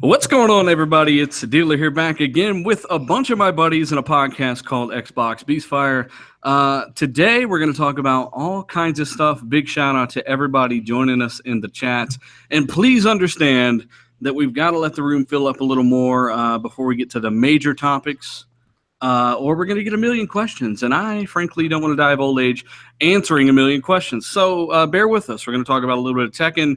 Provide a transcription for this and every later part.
What's going on, everybody? It's the Dealer here, back again with a bunch of my buddies in a podcast called Xbox BeastFire. Today, we're going to talk about all kinds of stuff. Big shout out to everybody joining us in the chat. And please understand that we've got to let the room fill up a little more before we get to the major topics. Or we're going to get a million questions. And I, frankly, don't want to die of old age answering a million questions. So bear with us. We're going to talk about a little bit of Tekken,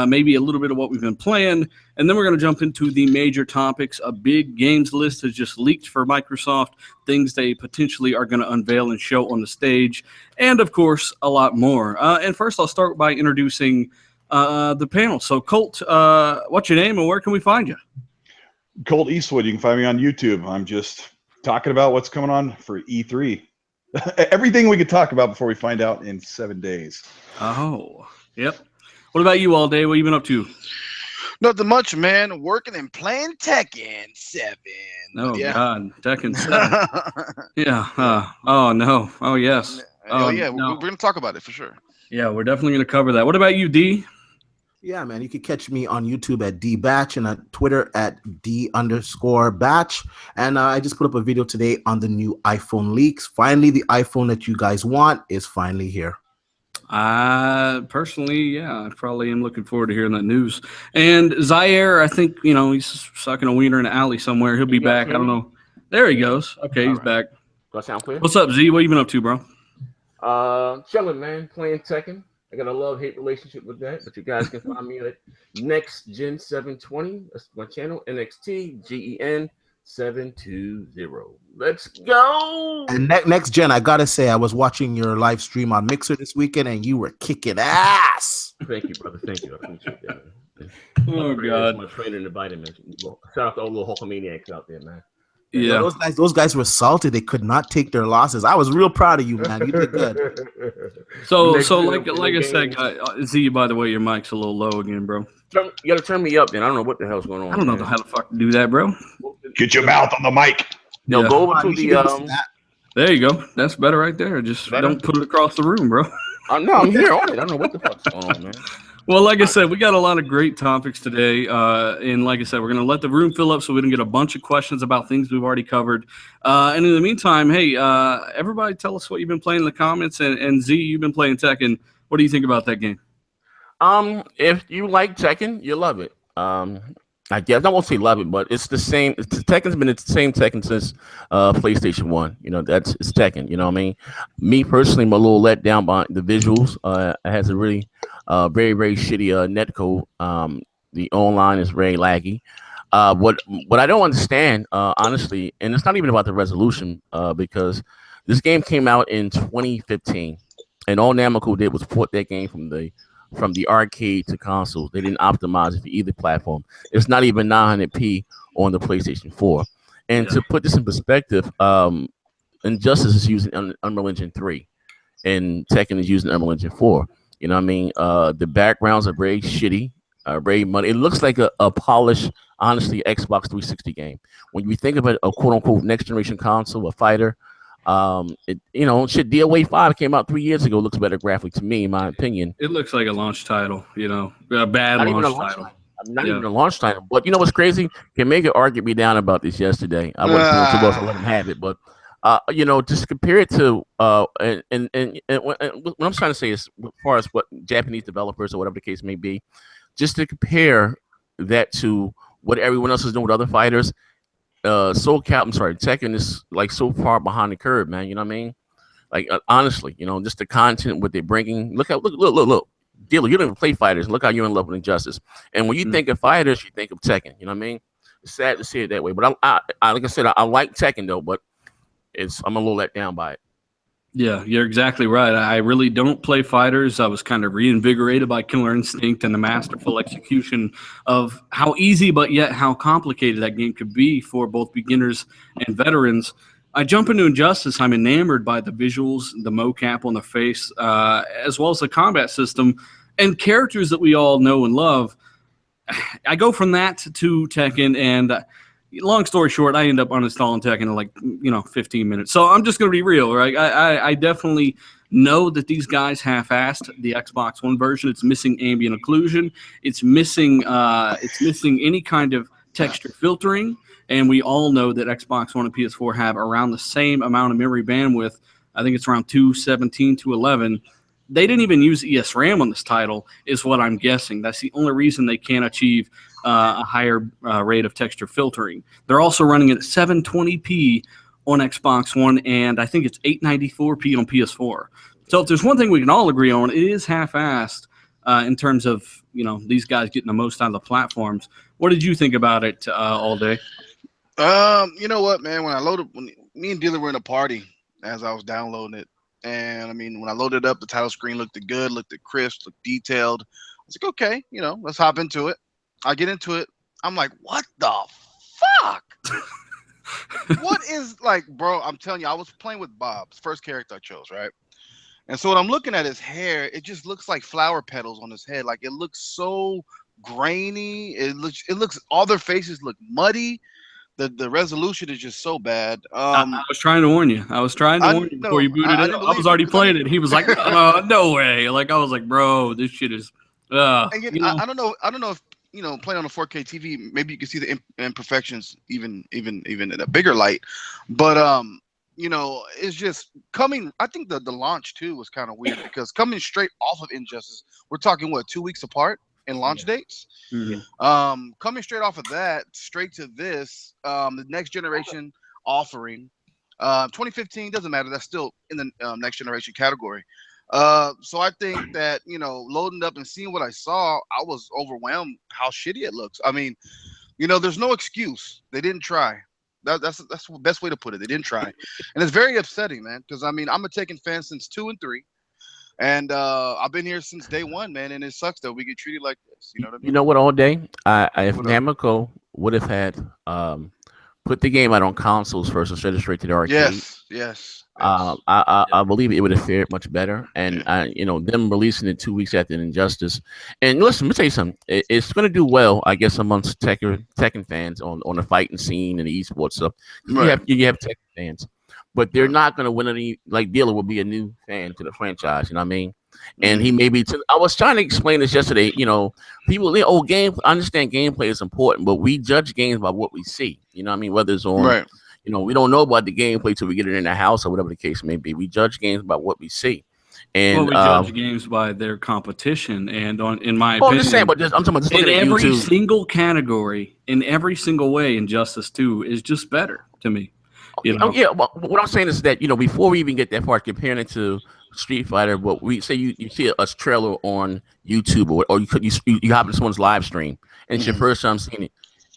maybe a little bit of what we've been playing. And then we're going to jump into the major topics. A big games list has just leaked for Microsoft, things they potentially are going to unveil and show on the stage, and, of course, a lot more. And first, I'll start by introducing the panel. So, Colt, what's your name and where can we find you? Colt Eastwood. You can find me on YouTube. I'm just talking about what's coming on for E3. Everything we could talk about before we find out in 7 days. Oh, yep. What about you all day? What have you been up to? Nothing much, man. Working and playing Tekken 7. Oh, yeah. God. Tekken 7. Yeah. Oh, no. Oh, yes. Oh, yeah. No. We're going to talk about it for sure. Yeah, we're definitely going to cover that. What about you, D? Yeah, man. You can catch me on YouTube at dbatch and on Twitter at D_batch. And I just put up a video today on the new iPhone leaks. Finally, the iPhone that you guys want is finally here. Personally, yeah, I probably am looking forward to hearing that news. And Zaire, I think, he's sucking a wiener in an alley somewhere. He'll be back. I don't know. There he goes. Okay, he's back. Do I sound clear? What's up, Z? What you been up to, bro? Chilling, man. Playing Tekken. I got a love-hate relationship with that, but you guys can find me at Next Gen 720. That's my channel, NXT GEN 720. Let's go. And next gen, I gotta say, I was watching your live stream on Mixer this weekend, and you were kicking ass. Thank you, brother. Thank you. I appreciate that. Oh God, my trainer and the vitamins. Shout out to all the little Hulkamaniacs out there, man. Yeah, those guys were salted. They could not take their losses. I was real proud of you, man. You did good. So like I said, Z, by the way, your mic's a little low again, bro. You gotta turn me up, then. I don't know what the hell's going on. I don't know how the fuck to do that, bro. Get your mouth on the mic. No, go over to the There you go. That's better right there. Just don't put it across the room, bro. No, I'm here on it. I don't know what the fuck's going on, man. Well, like I said, we got a lot of great topics today. And like I said, we're going to let the room fill up so we can get a bunch of questions about things we've already covered. And in the meantime, hey, everybody tell us what you've been playing in the comments. And Z, you've been playing Tekken. What do you think about that game? If you like Tekken, you love it. I guess I won't say love it, but it's the same. Tekken's been the same Tekken since PlayStation 1. It's Tekken. You know what I mean? Me personally, I'm a little let down by the visuals. It has a really very, very shitty netcode. The online is very laggy. What I don't understand, honestly, and it's not even about the resolution, because this game came out in 2015, and all Namco did was port that game from the arcade to consoles. They didn't optimize it for either platform. It's not even 900p on the PlayStation 4. And to put this in perspective, Injustice is using Unreal Engine 3, and Tekken is using Unreal Engine 4. You know what I mean? The backgrounds are very shitty, very muddy. It looks like a polished, honestly, Xbox 360 game. When you think of it, a quote-unquote next-generation console, a fighter, DOA 5 came out 3 years ago. Looks better graphically to me, in my opinion. It looks like a launch title, a bad launch title. Not even a launch title. But you know what's crazy? Can make it argued me down about this yesterday. I wasn't too close to let him have it, but just compare it to and what I'm trying to say is, as far as what Japanese developers or whatever the case may be, just to compare that to what everyone else is doing with other fighters. Tekken is like so far behind the curve, man. You know what I mean? Like honestly, just the content, what they're bringing. Look, Dealer, you don't even play fighters. Look how you're in love with Injustice. And when you think of fighters, you think of Tekken. You know what I mean? It's sad to see it that way, but I like I said, I like Tekken though, but I'm a little let down by it. Yeah, you're exactly right. I really don't play fighters. I was kind of reinvigorated by Killer Instinct and the masterful execution of how easy but yet how complicated that game could be for both beginners and veterans. I jump into Injustice. I'm enamored by the visuals, the mocap on the face, as well as the combat system and characters that we all know and love. I go from that to Tekken, and long story short, I end up uninstalling Tekken in 15 minutes. So I'm just going to be real, right? I definitely know that these guys half-assed the Xbox One version. It's missing ambient occlusion. It's missing any kind of texture filtering, and we all know that Xbox One and PS4 have around the same amount of memory bandwidth. I think it's around 217, 211. They didn't even use ESRAM on this title, is what I'm guessing. That's the only reason they can't achieve a higher rate of texture filtering. They're also running it at 720p on Xbox One, and I think it's 894p on PS4. So if there's one thing we can all agree on, it is half-assed in terms of, you know, these guys getting the most out of the platforms. What did you think about it all day? You know what, man? When me and Dealer were in a party as I was downloading it, and I mean, when I loaded up, the title screen looked good, looked crisp, looked detailed. I was like, okay, you know, let's hop into it. I get into it. I'm like, what the fuck? What is, like, bro? I'm telling you, I was playing with Bob's first character I chose, right? And so when I'm looking at his hair, it just looks like flower petals on his head. Like, it looks so grainy. It looks all their faces look muddy. The resolution is just so bad. I was trying to warn you. I was trying to warn you before you booted it. I was already playing it. He was like, no way. Like, I was like, bro, this shit is. And yet, I don't know if, you know, playing on a 4K TV, maybe you can see the imperfections even in a bigger light. But you know, it's just coming. I think the launch too was kind of weird because coming straight off of Injustice, we're talking what, 2 weeks apart in launch dates. Mm-hmm. Coming straight off of that, straight to this, the next generation offering. 2015 doesn't matter. That's still in the next generation category. So I think that, you know, loading up and seeing what I saw, I was overwhelmed how shitty it looks. I mean, you know, there's no excuse. They didn't try. That's the best way to put it. They didn't try, and it's very upsetting, man. Because I mean, I'm a Tekken fan since 2 and 3, and I've been here since day one, man. And it sucks that we get treated like this. You know what I mean? You know what? All day, if Namco would have had put the game out on consoles first instead of straight to the arcade. Yes. I believe it would have fared much better, and you know, them releasing it 2 weeks after Injustice. And listen, let me tell you something. It's going to do well, I guess, amongst Tekken fans on the fighting scene and the esports stuff. Right. You have Tekken fans, but they're not going to win any. Like Dealer will be a new fan to the franchise. You know what I mean? And he may be. I was trying to explain this yesterday. You know, people, game. I understand gameplay is important, but we judge games by what we see. You know what I mean? Whether it's on. Right. You know, we don't know about the gameplay till we get it in the house or whatever the case may be. We judge games by what we see. And we judge games by their competition. And in my opinion, I'm talking about this in every single category, in every single way, Injustice 2 is just better to me. You know? Yeah, well, what I'm saying is that, you know, before we even get that far, comparing it to Street Fighter, what we say you see a trailer on YouTube or you hop into someone's live stream and it's your first time seeing it.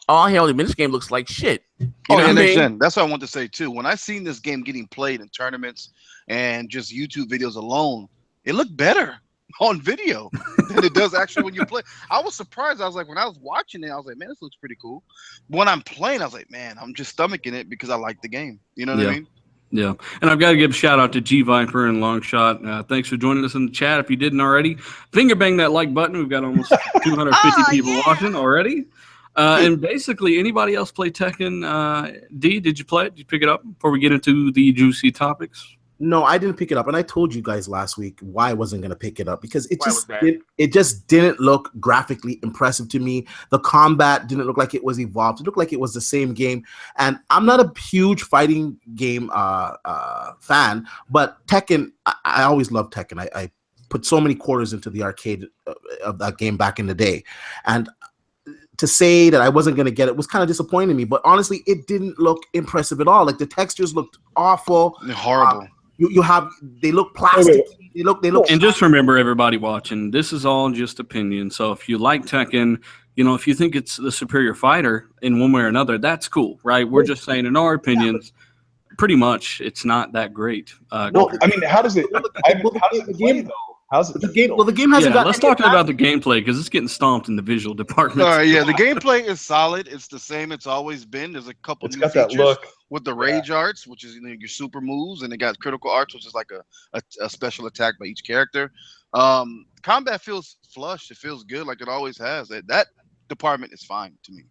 Oh hell, this game looks like shit. You know what I mean? That's what I want to say too. When I seen this game getting played in tournaments and just YouTube videos alone, it looked better on video than it does actually when you play. I was surprised. I was like, when I was watching it, I was like, man, this looks pretty cool. When I'm playing, I was like, man, I'm just stomaching it because I like the game. You know what I mean? Yeah, and I've got to give a shout out to G Viper and Longshot. Thanks for joining us in the chat. If you didn't already, finger bang that like button. We've got almost 250 people watching already. And basically, anybody else play Tekken? D, did you play it? Did you pick it up before we get into the juicy topics? No, I didn't pick it up, and I told you guys last week why I wasn't going to pick it up because it just didn't look graphically impressive to me. The combat didn't look like it was evolved. It looked like it was the same game, and I'm not a huge fighting game fan, but Tekken, I always loved Tekken. I put so many quarters into the arcade of that game back in the day, and to say that I wasn't going to get it was kind of disappointing me, but honestly, it didn't look impressive at all. Like the textures looked awful. They're horrible. They look plastic. They look. And just remember, everybody watching, this is all just opinion. So if you like Tekken, you know, if you think it's the superior fighter in one way or another, that's cool, right? We're just saying, in our opinions, pretty much it's not that great. Well, I mean, how does it? How's it? The game hasn't got. Let's talk about the gameplay because it's getting stomped in the visual department. All right, the gameplay is solid. It's the same it's always been. There's a couple new features with the rage arts, which is your super moves, and it got critical arts, which is like a special attack by each character. Combat feels flush. It feels good, like it always has. That department is fine to me.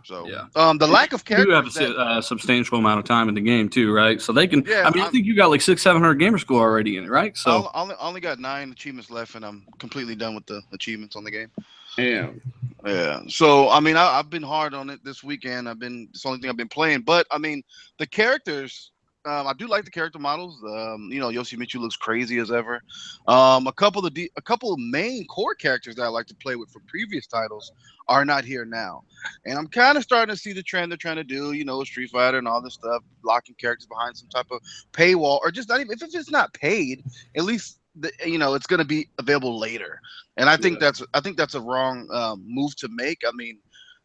So the lack of characters. You have a substantial amount of time in the game too, right? So they can. I mean, I think you got like 600-700 gamer score already in it, right? So I only got 9 achievements left, and I'm completely done with the achievements on the game. Yeah. So I mean, I've been hard on it this weekend. It's the only thing I've been playing. But I mean, the characters. I do like the character models. Yoshimitsu looks crazy as ever. A couple of main core characters that I like to play with for previous titles are not here now, and I'm kind of starting to see the trend they're trying to do. Street Fighter and all this stuff, locking characters behind some type of paywall, or just not even if it's not paid, at least it's going to be available later. And I think that's a wrong move to make. I mean,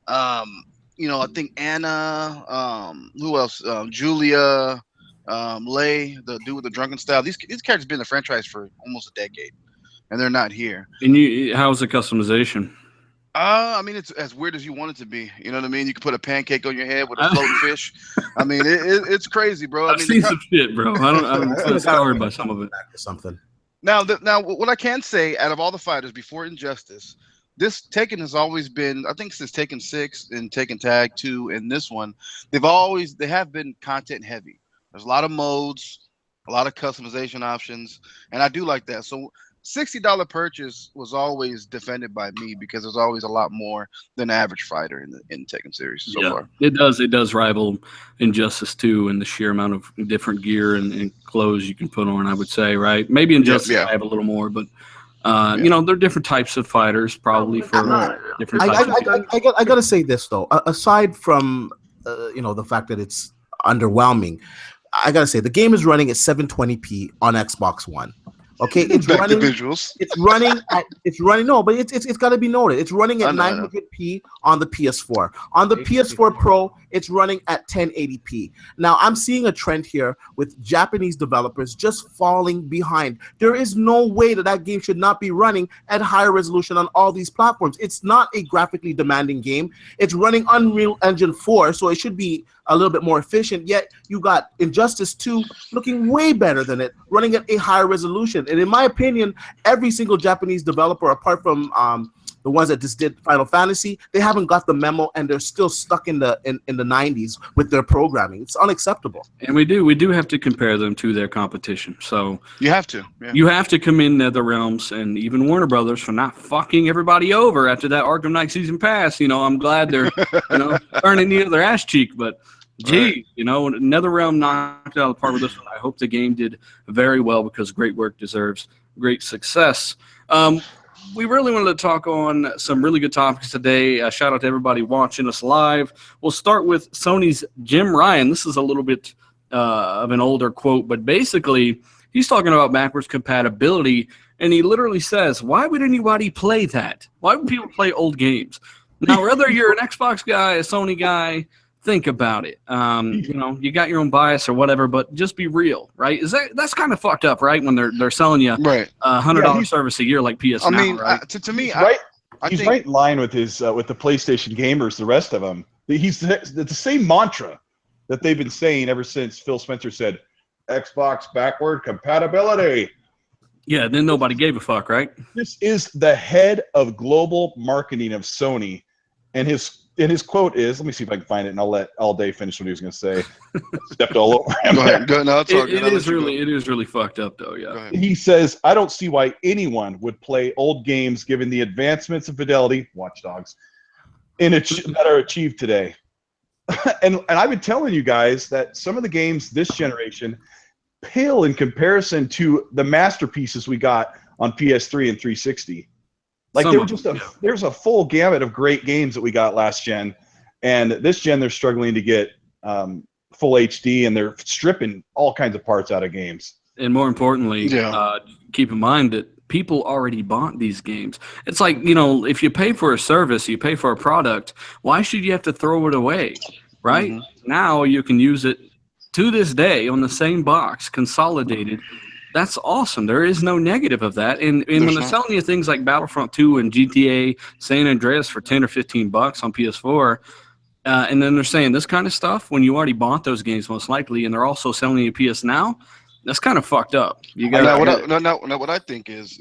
I think Anna, who else? Julia. Lay, the dude with the drunken style. These characters have been in the franchise for almost a decade, and they're not here. And how's the customization? I mean, it's as weird as you want it to be. You know what I mean? You can put a pancake on your head with a floating fish. I mean, it's crazy, bro. I've seen some shit, bro. I'm inspired by some of it. Something. Now, what I can say, out of all the fighters before Injustice, this Tekken has always been, I think since Tekken 6 and Tekken Tag 2 and this one, they have been content heavy. There's a lot of modes, a lot of customization options, and I do like that. So $60 purchase was always defended by me because there's always a lot more than the average fighter in Tekken series so far. It does rival Injustice 2 in the sheer amount of different gear and clothes you can put on, I would say, right? Maybe Injustice I have a little more, but they're different types of fighters probably for different types of I gotta say this though, aside from the fact that it's underwhelming, I gotta say the game is running at 720p on Xbox One. Okay, it's running visuals. It's running. No, but it's got to be noted. It's running at 900p on the PS4. On the PS4 Pro, it's running at 1080p. Now, I'm seeing a trend here with Japanese developers just falling behind. There is no way that game should not be running at higher resolution on all these platforms. It's not a graphically demanding game. It's running Unreal Engine 4, so it should be a little bit more efficient, yet you got Injustice 2 looking way better than it, running at a higher resolution. And in my opinion, every single Japanese developer, apart from the ones that just did Final Fantasy, they haven't got the memo and they're still stuck in the 90s with their programming. It's unacceptable. And we do have to compare them to their competition. So you have to. Yeah. You have to commend NetherRealms and even Warner Brothers for not fucking everybody over after that Arkham Knight season pass. I'm glad they're turning the other ass cheek, but gee, NetherRealm knocked it out of the park with this one. I hope the game did very well because great work deserves great success. We really wanted to talk on some really good topics today. Shout out to everybody watching us live. We'll start with Sony's Jim Ryan. This is a little bit of an older quote, but basically he's talking about backwards compatibility, and he literally says, why would anybody play that? Why would people play old games? Now, whether you're an Xbox guy, a Sony guy, think about it. You got your own bias or whatever, but just be real, right? That's kind of fucked up, right? When they're selling you $100 service a year like PS Now, right? To me, he's right in line with his with the PlayStation gamers, the rest of them. It's the same mantra that they've been saying ever since Phil Spencer said Xbox backward compatibility. Yeah, then nobody gave a fuck, right? This is the head of global marketing of Sony, and his quote is, let me see if I can find it, and I'll let All Day finish what he was going to say. Stepped all over him. Go ahead. No, it's all good. It is really fucked up, though, yeah. He says, I don't see why anyone would play old games given the advancements in fidelity, Watch Dogs, that are achieved today. and I've been telling you guys that some of the games this generation pale in comparison to the masterpieces we got on PS3 and 360. Like there's a full gamut of great games that we got last gen, and this gen they're struggling to get full HD, and they're stripping all kinds of parts out of games. And more importantly, keep in mind that people already bought these games. It's like, if you pay for a service, you pay for a product, why should you have to throw it away, right? Mm-hmm. Now you can use it to this day on the same box, consolidated. That's awesome. There is no negative of that. And when they're selling you things like Battlefront 2 and GTA San Andreas for $10 or $15 on PS4, and then they're saying this kind of stuff when you already bought those games most likely, and they're also selling you PS Now, that's kind of fucked up. What I think is,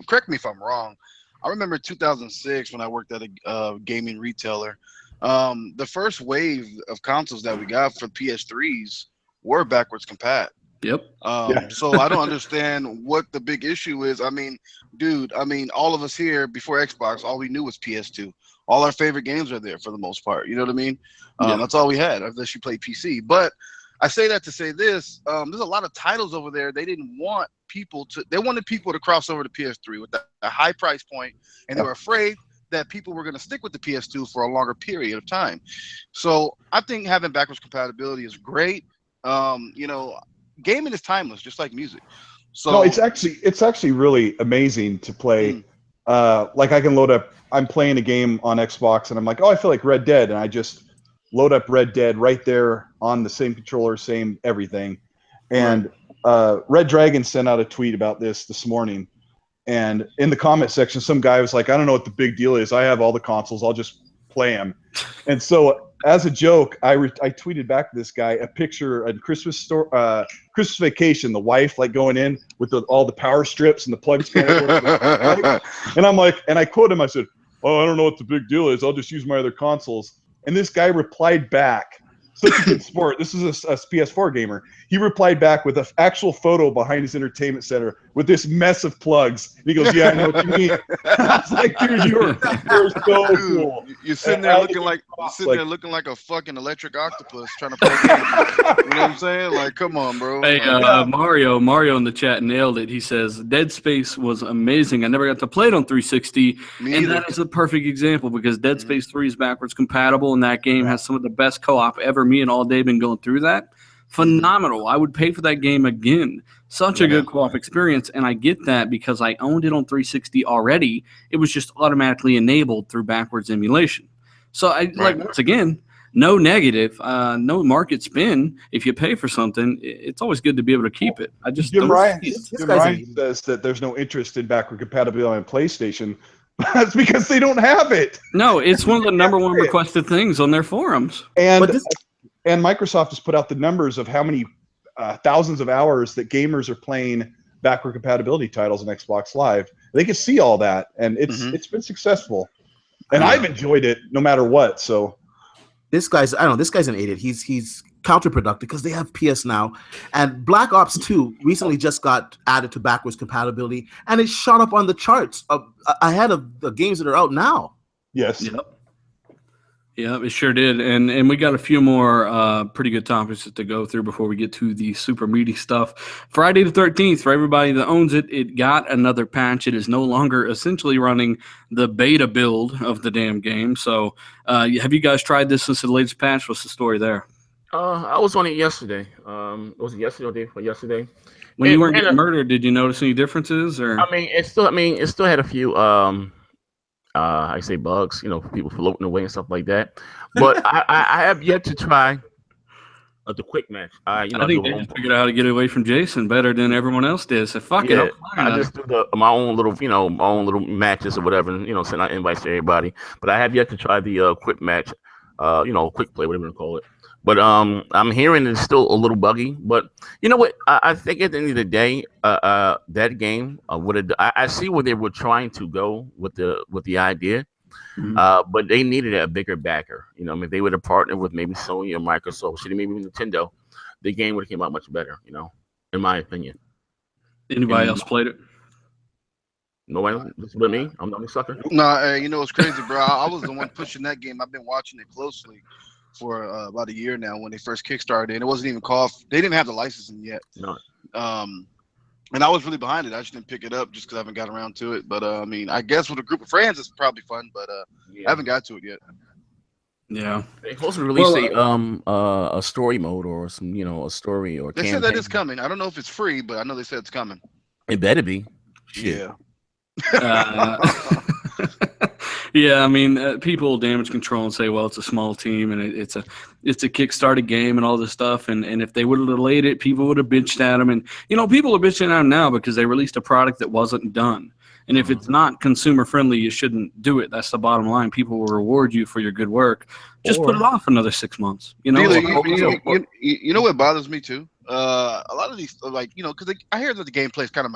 correct me if I'm wrong, I remember 2006 when I worked at a gaming retailer. The first wave of consoles that we got for PS3s were backwards compat. Yep. So I don't understand what the big issue is. I mean, dude, all of us here before Xbox, all we knew was PS2. All our favorite games are there for the most part. You know what I mean? Yeah. That's all we had, unless you play PC. But I say that to say this: there's a lot of titles over there. They didn't want people to. They wanted people to cross over to PS3 with a high price point, and they were afraid that people were going to stick with the PS2 for a longer period of time. So I think having backwards compatibility is great. You know, gaming is timeless, just like music. So no, it's actually really amazing to play. Like I can load up. I'm playing a game on Xbox, and I'm like, oh, I feel like Red Dead, and I just load up Red Dead right there on the same controller, same everything. And Red Dragon sent out a tweet about this morning, and in the comment section, some guy was like, I don't know what the big deal is. I have all the consoles. I'll just play them. And so as a joke, I tweeted back to this guy a picture at Christmas Vacation, the wife like going in with all the power strips and the plugs going over. And I'm like, and I quote him, I said, oh, I don't know what the big deal is. I'll just use my other consoles. And this guy replied back, such a good sport. This is a PS4 gamer. He replied back with an actual photo behind his entertainment center with this mess of plugs. And he goes, yeah, I know what you mean. I was like, dude, you're so cool. You're sitting there looking like a fucking electric octopus trying to play games. You know what I'm saying? Like, come on, bro. Hey, Mario in the chat nailed it. He says Dead Space was amazing. I never got to play it on 360, and that is a perfect example because Dead Space 3 is backwards compatible, and that game has some of the best co-op ever. Me and All Day been going through that. Phenomenal. I would pay for that game again. Such a good co-op experience, and I get that because I owned it on 360 already. It was just automatically enabled through backwards emulation. So like once again, no negative, no market spin. If you pay for something, it's always good to be able to keep it. I just Jim Ryan says that there's no interest in backward compatibility on PlayStation. That's because they don't have it. No, it's one of the number one requested things on their forums. And Microsoft has put out the numbers of how many thousands of hours that gamers are playing backward compatibility titles on Xbox Live. They can see all that, and it's been successful. And I've enjoyed it no matter what. So this guy's an idiot. He's counterproductive because they have PS Now, and Black Ops 2 recently just got added to backwards compatibility, and it shot up on the charts ahead of the games that are out now. Yes. Yep. Yeah, it sure did. And we got a few more pretty good topics to go through before we get to the super meaty stuff. Friday the 13th, for everybody that owns it, it got another patch. It is no longer essentially running the beta build of the damn game. So have you guys tried this since the latest patch? What's the story there? I was on it yesterday. Was it yesterday or day before yesterday? When you weren't getting murdered, did you notice any differences? Or it still had a few I say bugs, people floating away and stuff like that. But I have yet to try the quick match. I think they just figured out how to get away from Jason better than everyone else did. So fuck it. I just do my own little matches or whatever, and send out invites to everybody. But I have yet to try the quick match, quick play, whatever you call it. But I'm hearing it's still a little buggy. But you know what? I think at the end of the day, that game I see where they were trying to go with the idea, but they needed a bigger backer. If they would have partnered with maybe Sony or Microsoft, maybe Nintendo, the game would have came out much better. In my opinion. Anybody else played it? No one, just but me. I'm the only sucker. No, it's crazy, bro. I was the one pushing that game. I've been watching it closely for about a year now when they first kickstarted, and it wasn't even called. They didn't have the licensing yet. No. And I was really behind it. I just didn't pick it up just because I haven't got around to it. But I guess with a group of friends, it's probably fun. But I haven't got to it yet. Yeah, they supposed to release a story mode or some, a story or. They said that is coming. I don't know if it's free, but I know they said it's coming. It better be. Shit. Yeah. Yeah, people damage control and say, well, it's a small team and it's a kickstarted game and all this stuff. And if they would have delayed it, people would have bitched at them. And, people are bitching at them now because they released a product that wasn't done. And if it's not consumer friendly, you shouldn't do it. That's the bottom line. People will reward you for your good work. Just put it off another 6 months. You know what bothers me too? A lot of these, because I hear that the gameplay is kind of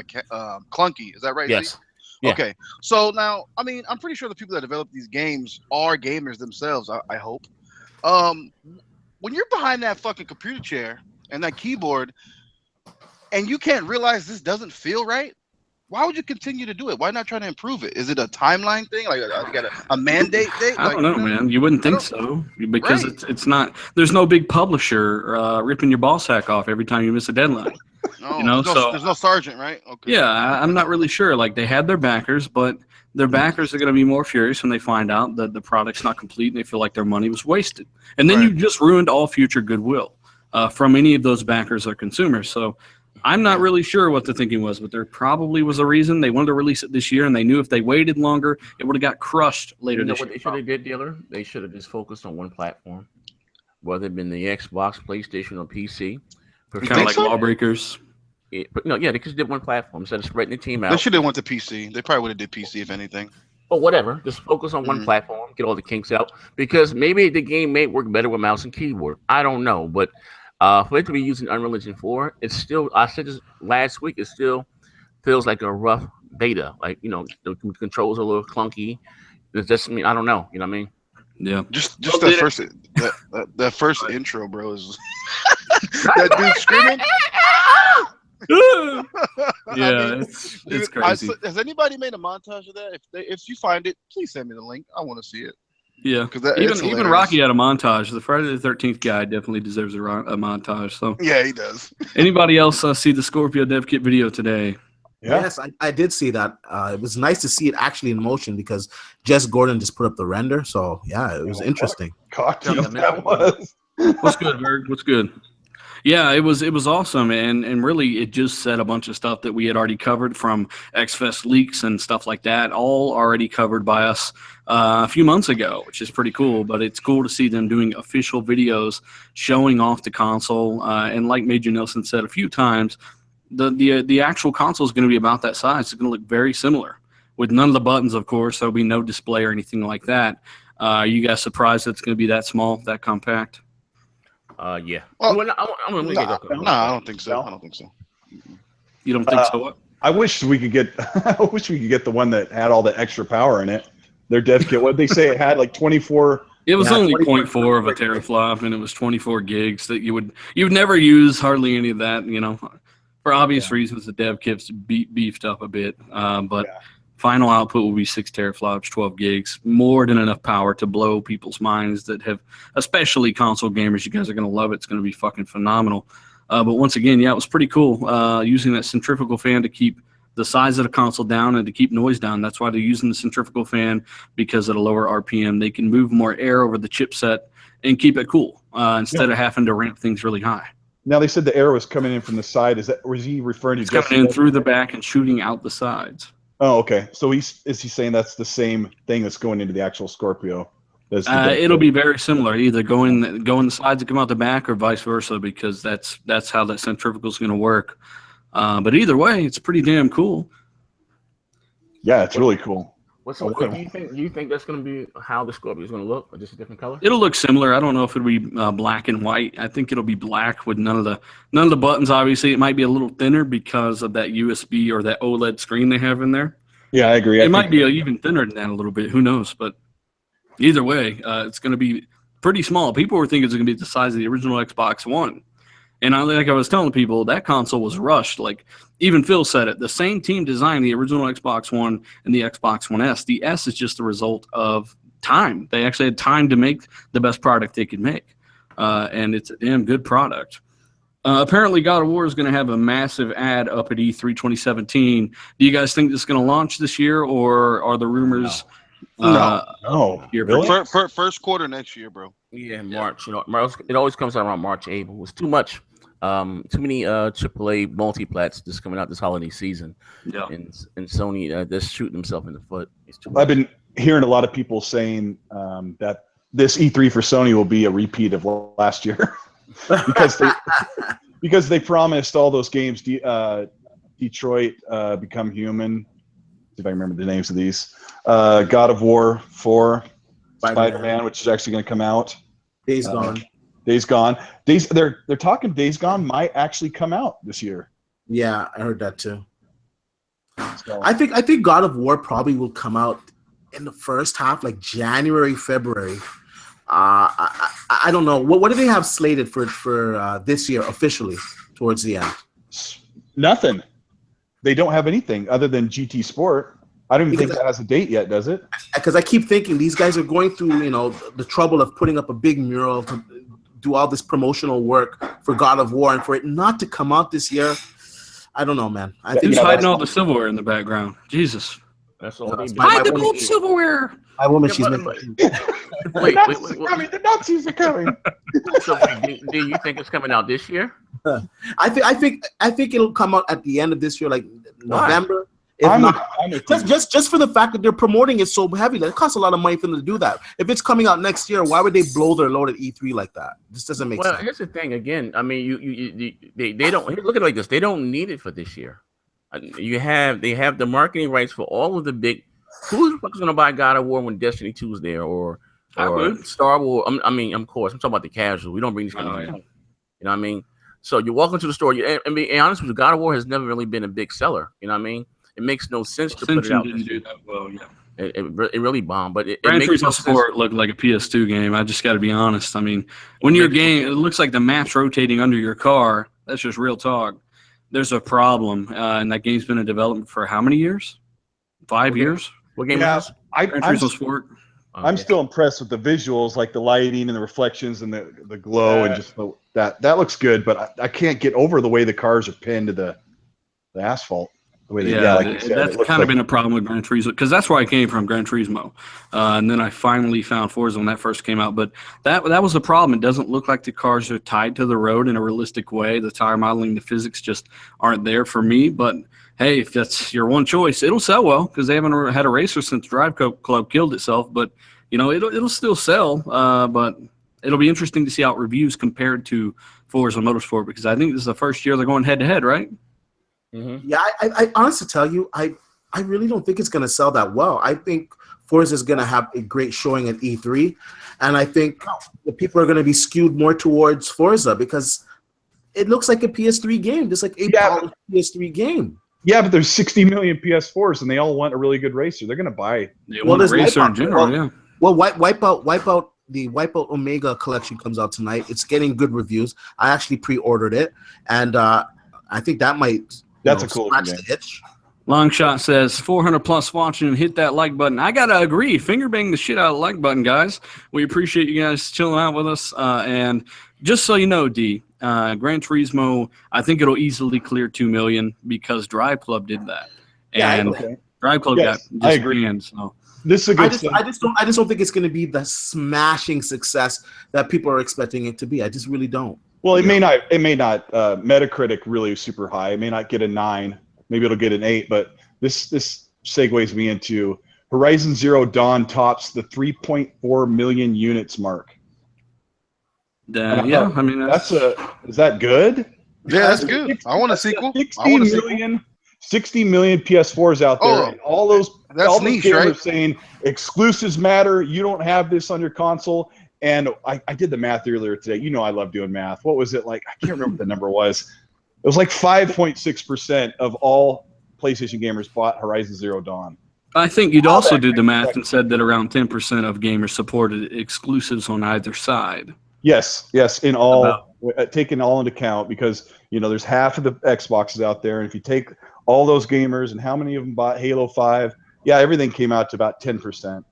clunky. Is that right? Yes. Lee? Yeah. Okay, so now, I'm pretty sure the people that develop these games are gamers themselves, I hope. When you're behind that fucking computer chair and that keyboard, and you can't realize this doesn't feel right, why would you continue to do it? Why not try to improve it? Is it a timeline thing? Like you got a mandate date? I don't know, man. You wouldn't think so because Right. it's not. There's no big publisher ripping your ball sack off every time you miss a deadline. No, You know, there's no sergeant, right? Okay. Yeah, I'm not really sure. Like they had their backers, but their backers are going to be more furious when they find out that the product's not complete and they feel like their money was wasted. And then Right. you just ruined all future goodwill from any of those backers or consumers. So I'm not really sure what the thinking was, but there probably was a reason they wanted to release it this year, and they knew if they waited longer, it would have got crushed later You know this what year. they should have did, dealer? They should have just focused on one platform, whether it been the Xbox, PlayStation, or PC. Kind of think like so? Lawbreakers. But no, yeah, they just did one platform instead of spreading the team They out. should have went to PC. They probably would have did PC if anything. Or whatever. Just focus on one platform, get all the kinks out. Because maybe the game may work better with mouse and keyboard. I don't know. But for it to be using Unreal Engine 4, it's still, I said this last week, it still feels like a rough beta. Like, you know, the controls are a little clunky. It's just, I mean, I don't know. You know what I mean? Yeah. Just that first intro, bro, is that dude screaming. Yeah, mean, it's Dude, crazy. has anybody made a montage of that? If you find it, please send me the link. I want to see it. Yeah, 'Cause it's even hilarious. Rocky had a montage. The Friday the 13th guy definitely deserves a montage. So, Yeah, he does. anybody else see the Scorpio dev kit video today? Yeah. Yes, I did see that. It was nice to see it actually in motion because Jess Gordon just put up the render. So yeah, it was interesting. Cocky Yeah, that was. What's good, Berg? What's good? Yeah, it was awesome, and really it just said a bunch of stuff that we had already covered from XFest leaks and stuff like that, all already covered by us a few months ago, which is pretty cool. But it's cool to see them doing official videos showing off the console, and like Major Nelson said a few times, the actual console is going to be about that size. It's going to look very similar with none of the buttons, of course. There'll be no display or anything like that. Are you guys surprised that it's going to be that small, that compact? Yeah. Well, Well, I don't think so. No. I don't think so. You don't think so? What? I wish we could get. I wish we could get the one that had all the extra power in it. Their dev kit. What did they say? It had like 24. It was Yeah, only 24 0.4 of a teraflop, and it was 24 gigs that you would never use hardly any of that. You know, for obvious reasons, the dev kit's beefed up a bit, but. Yeah. Final output will be 6 teraflops, 12 gigs, more than enough power to blow people's minds that have, especially console gamers. You guys are going to love it. It's going to be fucking phenomenal. But once again, yeah, it was pretty cool using that centrifugal fan to keep the size of the console down and to keep noise down. That's why they're using the centrifugal fan, because at a lower RPM, they can move more air over the chipset and keep it cool instead of having to ramp things really high. Now they said the air was coming in from the side. Was he referring to It's just coming in through the back and shooting out the sides. Oh, okay. So is he saying that's the same thing that's going into the actual Scorpio? It'll be very similar, either going the sides and come out the back, or vice versa, because that's how that centrifugal is going to work. But either way, it's pretty damn cool. Yeah, it's really cool. So do you think that's going to be how the Scorpio is going to look, or just a different color? It'll look similar. I don't know if it'll be black and white. I think it'll be black with none of the buttons. Obviously, it might be a little thinner because of that USB or that OLED screen they have in there. Yeah, I agree. It might be even thinner than that a little bit. Who knows? But either way, it's going to be pretty small. People were thinking it's going to be the size of the original Xbox One. And like I was telling people, that console was rushed. Like even Phil said it. The same team designed the original Xbox One and the Xbox One S. The S is just the result of time. They actually had time to make the best product they could make. And it's a damn good product. Apparently, God of War is going to have a massive ad up at E3 2017. Do you guys think this is going to launch this year, or are the rumors? No. Really? First quarter next year, bro. Yeah, March. You know, it always comes out around March, April. It's too much. Too many AAA multiplats just coming out this holiday season. Yeah. And Sony they're shooting themselves in the foot. It's too much. I've been hearing a lot of people saying that this E3 for Sony will be a repeat of last year because they promised all those games. Detroit, Become Human. See if I remember the names of these. God of War 4, Spider-Man, which is actually going to come out. Days Gone. Days Gone. They're talking Days Gone might actually come out this year. Yeah, I heard that too. So, I think God of War probably will come out in the first half, like January, February. I don't know. What do they have slated for this year officially towards the end? Nothing. They don't have anything other than GT Sport. I don't even think that has a date yet, does it? Because I keep thinking these guys are going through, the trouble of putting up a big mural to do all this promotional work for God of War, and for it not to come out this year. I don't know, man. I think Who's hiding all the silverware in the background? Jesus. That's all. Hide the gold silverware. My woman, she's wait. The Nazis are coming. So, do you think it's coming out this year? I think it'll come out at the end of this year, like November. Just for the fact that they're promoting it so heavily, it costs a lot of money for them to do that. If it's coming out next year, why would they blow their load at E3 like that? This doesn't make sense. Well, here's the thing. Again, I mean, they don't look at it like this. They don't need it for this year. They have the marketing rights for all of the big. Who's going to buy God of War when Destiny 2 is there, or Star Wars? I mean, of course, I'm talking about the casual. We don't bring these kind of things. You know what I mean? So you walk into the store. And be honest with you, God of War has never really been a big seller. You know what I mean? It makes no sense to put it out. Didn't do that well, yeah. It really bombed, but Gran Turismo Sport looked like a PS2 game. I just got to be honest. I mean, when your game, it looks like the map's rotating under your car. That's just real talk. There's a problem, and that game's been in development for how many years? 5 years? What game Yeah, is this? Gran Turismo Sport. I'm still impressed with the visuals, like the lighting and the reflections and the glow, and just that looks good. But I can't get over the way the cars are pinned to the asphalt. That's kind of been a problem with Gran Turismo, because that's where I came from, Gran Turismo, and then I finally found Forza when that first came out. But that was the problem. It doesn't look like the cars are tied to the road in a realistic way. The tire modeling, the physics just aren't there for me. But hey, if that's your one choice, it'll sell well, because they haven't had a racer since Drive Club killed itself. But it'll still sell. But it'll be interesting to see how it reviews compared to Forza Motorsport, because I think this is the first year they're going head to head, right? Mm-hmm. Yeah, I honestly tell you, I really don't think it's going to sell that well. I think Forza is going to have a great showing at E3, and I think the people are going to be skewed more towards Forza because it looks like a PS3 game, just like a PS3 game. Yeah, but there's 60 million PS4s, and they all want a really good racer. They're going to buy. They want a racer in general, yeah. Well, Wipeout. The Wipeout Omega collection comes out tonight. It's getting good reviews. I actually pre-ordered it, and I think that might. That's a cool scratch game. The itch. Longshot says 400 plus watching and hit that like button. I gotta agree, finger bang the shit out of the like button, guys. We appreciate you guys chilling out with us. And just so you know, D, Gran Turismo, I think it'll easily clear 2 million because Drive Club did that, and Drive Club got just banned. So this is a good. I just don't think it's going to be the smashing success that people are expecting it to be. I just really don't. Well, it may not. Metacritic really super high. It may not get a 9. Maybe it'll get an 8. But this segues me into Horizon Zero Dawn tops the 3.4 million units mark. I mean, is that good? Yeah, that's good. I want a sequel. 60 million PS4s out there. And all those niche, gamers right? saying exclusives matter. You don't have this on your console. And I did the math earlier today. You know I love doing math. What was it like? I can't remember what the number was. It was like 5.6% of all PlayStation gamers bought Horizon Zero Dawn. I think you'd also do the math and said that around 10% of gamers supported exclusives on either side. Yes, in all, taking all into account, because there's half of the Xboxes out there, and if you take all those gamers and how many of them bought Halo 5, everything came out to about 10%.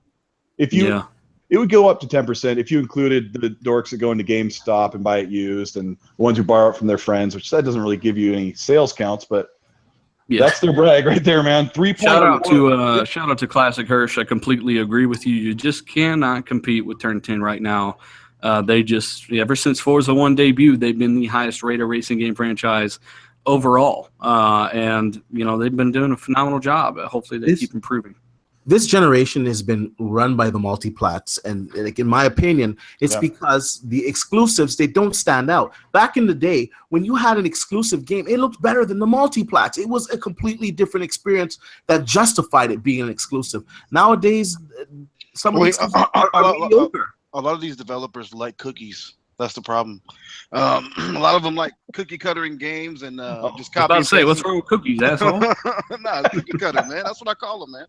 It would go up to 10% if you included the dorks that go into GameStop and buy it used, and the ones who borrow it from their friends, which that doesn't really give you any sales counts, but that's their brag right there, man. 3. Shout out to Classic Hirsch. I completely agree with you. You just cannot compete with Turn 10 right now. They just, ever since Forza 1 debuted, they've been the highest rated racing game franchise overall, and they've been doing a phenomenal job. Hopefully, they keep improving. This generation has been run by the multiplats, and in my opinion, it's because the exclusives, they don't stand out. Back in the day, when you had an exclusive game, it looked better than the multiplats. It was a completely different experience that justified it being an exclusive. Nowadays, some of the exclusives are mediocre. A lot of these developers like cookies. That's the problem. A lot of them like cookie cuttering games and just copy. I was about to say, what's wrong with cookies, asshole? Nah, cookie cutter, man. That's what I call them, man.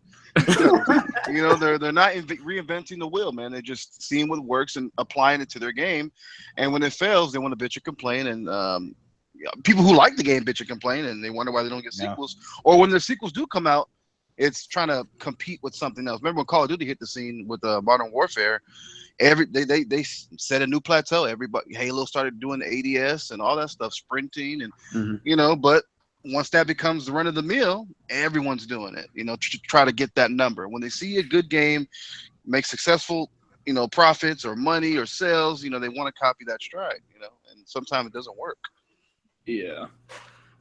They're not reinventing the wheel, man. They're just seeing what works and applying it to their game. And when it fails, they want to bitch or complain. And people who like the game bitch and complain, and they wonder why they don't get sequels. Or when their sequels do come out, it's trying to compete with something else. Remember when Call of Duty hit the scene with Modern Warfare? They set a new plateau. Everybody, Halo started doing the ADS and all that stuff, sprinting, and you know. But once that becomes the run of the mill, everyone's doing it. You know, to try to get that number. When they see a good game make successful, you know, profits or money or sales, you know, they want to copy that stride. You know, and sometimes it doesn't work. Yeah.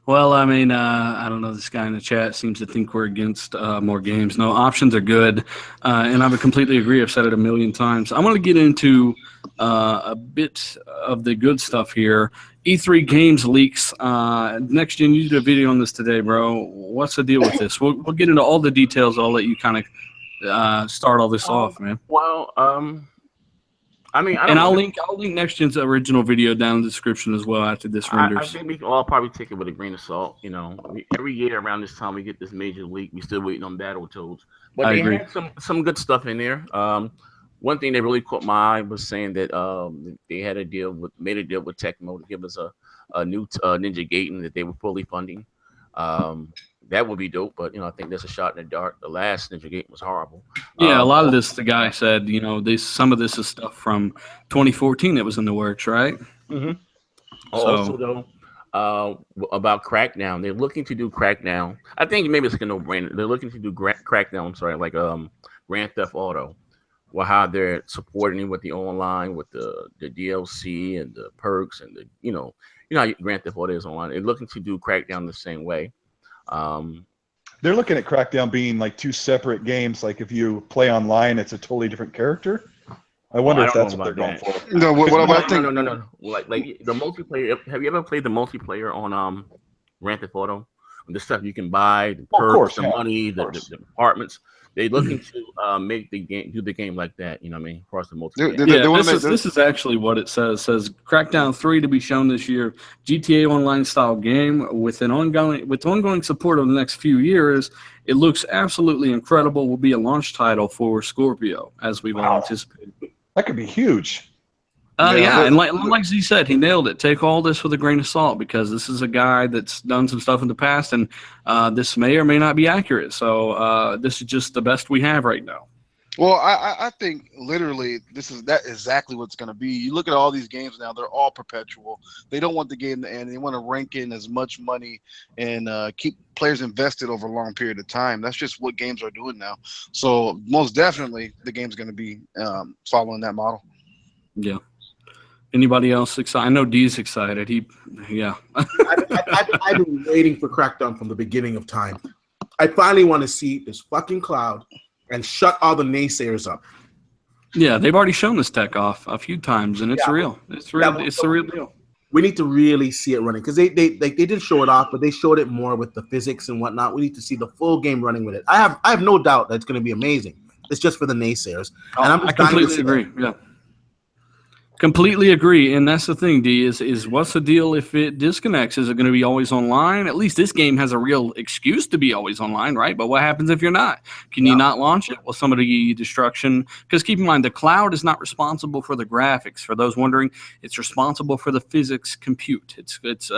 Well, I mean, I don't know. This guy in the chat seems to think we're against more games. No, options are good, and I would completely agree. I've said it a million times. I want to get into a bit of the good stuff here. E3 games leaks. Next Gen, you did a video on this today, bro. What's the deal with this? We'll get into all the details. I'll let you kind of start all this off, man. Well, I mean, I'll link Next Gen's original video down in the description as well after this renders. I think we can all probably take it with a grain of salt. You know, every year around this time we get this major leak. We still waiting on Battletoads, but they had some good stuff in there. One thing that really caught my eye was saying that they had made a deal with Tecmo to give us a new Ninja Gaiden that they were fully funding. That would be dope, but you know, I think that's a shot in the dark. The last Ninja Gaiden was horrible. Yeah, a lot of this, the guy said, you know, some of this is stuff from 2014 that was in the works, right? Mm-hmm. Also, though, about Crackdown, they're looking to do Crackdown. I think maybe it's a no-brainer. They're looking to do Crackdown. I'm sorry, like Grand Theft Auto, well, how they're supporting it with the online, with the DLC and the perks and the you know how Grand Theft Auto is online. They're looking to do Crackdown the same way. They're looking at Crackdown being like two separate games. Like if you play online, it's a totally different character. I wonder if that's what they're going for. No, no. Like the multiplayer. Have you ever played the multiplayer on Grand Theft Auto? The stuff you can buy, the perks, the money, the apartments. They're looking to make the game, do the game like that. You know what I mean? Across the multiplayer. This is actually what it says. It says Crackdown 3 to be shown this year. GTA Online style game with ongoing support over the next few years. It looks absolutely incredible. Will be a launch title for Scorpio, as we've all anticipated. That could be huge. And like Z said, he nailed it. Take all this with a grain of salt because this is a guy that's done some stuff in the past, and this may or may not be accurate. So this is just the best we have right now. Well, I think literally that exactly what's going to be. You look at all these games now; they're all perpetual. They don't want the game to end. They want to rank in as much money and keep players invested over a long period of time. That's just what games are doing now. So most definitely, the game's going to be following that model. Yeah. Anybody else excited? I know D's excited. I've been waiting for Crackdown from the beginning of time. I finally want to see this fucking cloud and shut all the naysayers up. Yeah, they've already shown this tech off a few times, and it's real. It's real. It's the real deal. We need to really see it running because they did show it off, but they showed it more with the physics and whatnot. We need to see the full game running with it. I have no doubt that it's going to be amazing. It's just for the naysayers. And I completely agree. Yeah. Completely agree, and that's the thing, D, is what's the deal if it disconnects? Is it going to be always online? At least this game has a real excuse to be always online, right? But what happens if you're not? Can you not launch it? Will somebody give you destruction? Because keep in mind, the cloud is not responsible for the graphics. For those wondering, it's responsible for the physics compute. It's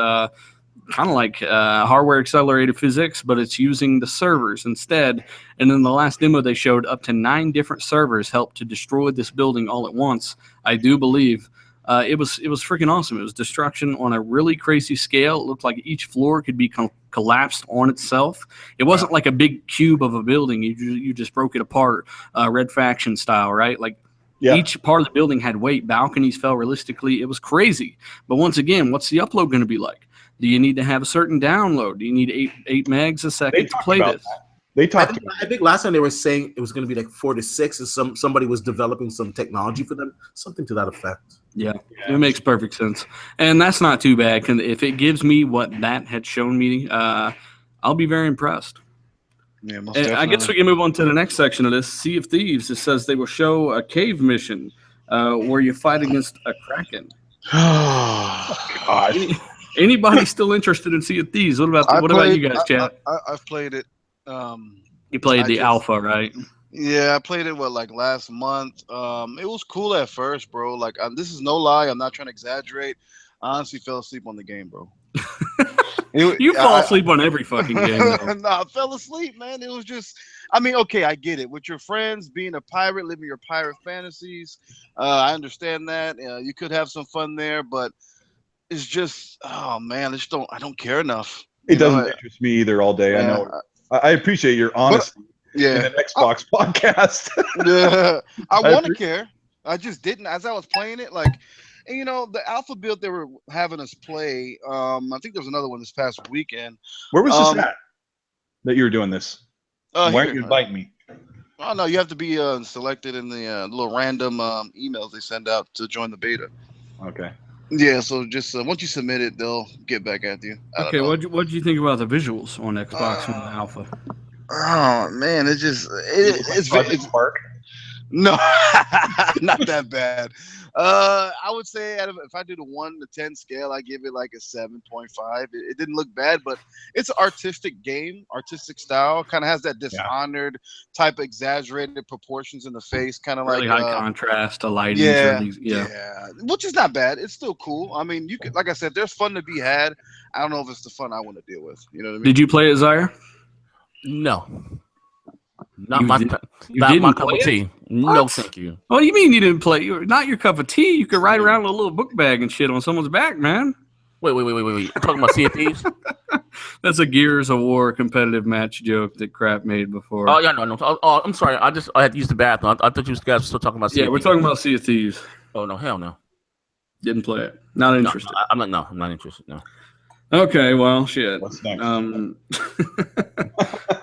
kind of like hardware accelerated physics, but it's using the servers instead. And in the last demo they showed, up to 9 different servers helped to destroy this building all at once. I do believe it was freaking awesome. It was destruction on a really crazy scale. It looked like each floor could be collapsed on itself. It wasn't like a big cube of a building. You just broke it apart, Red Faction style, right? Like each part of the building had weight. Balconies fell realistically. It was crazy. But once again, what's the upload going to be like? Do you need to have a certain download? Do you need 8 megs a second to play this? They talked. I think last time they were saying it was going to be like 4 to 6, and somebody was developing some technology for them, something to that effect. Yeah, it makes perfect sense, and that's not too bad. If it gives me what that had shown me, I'll be very impressed. Yeah, most I guess we can move on to the next section of this. Sea of Thieves. It says they will show a cave mission where you fight against a kraken. God. Anybody still interested in Sea of Thieves? What about you guys, chat? I've played it. You played the alpha, right? Yeah, I played it last month. It was cool at first, bro. Like this is no lie. I'm not trying to exaggerate. I honestly fell asleep on the game, bro. You fall asleep on every fucking game. No, I fell asleep, man. It was just, I mean, okay, I get it. With your friends, being a pirate, living your pirate fantasies, I understand that. You could have some fun there, but it's just, oh man, I don't care enough. It doesn't interest me either all day. I know. I appreciate your honesty in an Xbox podcast. Yeah, I want to care. I just didn't. As I was playing it, like, and you know, the alpha build they were having us play. I think there was another one this past weekend. Where was this at? That you were doing this? Why aren't you inviting me? Oh no, you have to be selected in the little random emails they send out to join the beta. Okay. Yeah, so just once you submit it, they'll get back at you. Okay, what did you think about the visuals on Xbox One Alpha? Oh man, it's Spark. No, not that bad. I would say if I do the 1 to 10 scale, I give it like a 7.5. It didn't look bad, but it's an artistic game, artistic style. Kind of has that Dishonored type of exaggerated proportions in the face, kind of really like high contrast, the lighting. Yeah, which is not bad. It's still cool. I mean, you could, like I said, there's fun to be had. I don't know if it's the fun I want to deal with. You know what I mean? Did you play it, Zaire? No. Not my cup of tea. No, thank you. What do you mean you didn't play? Not your cup of tea. You could ride around with a little book bag and shit on someone's back, man. Wait. You're talking about Sea of Thieves? That's a Gears of War competitive match joke that Crap made before. Oh, yeah, no. Oh, I'm sorry. I had to use the bathroom. I thought you guys were still talking about Sea of Thieves. We're talking about Sea of Thieves. Oh, no, hell no. Didn't play it. Not interested. I'm not interested, no. Okay, well, shit. What's next?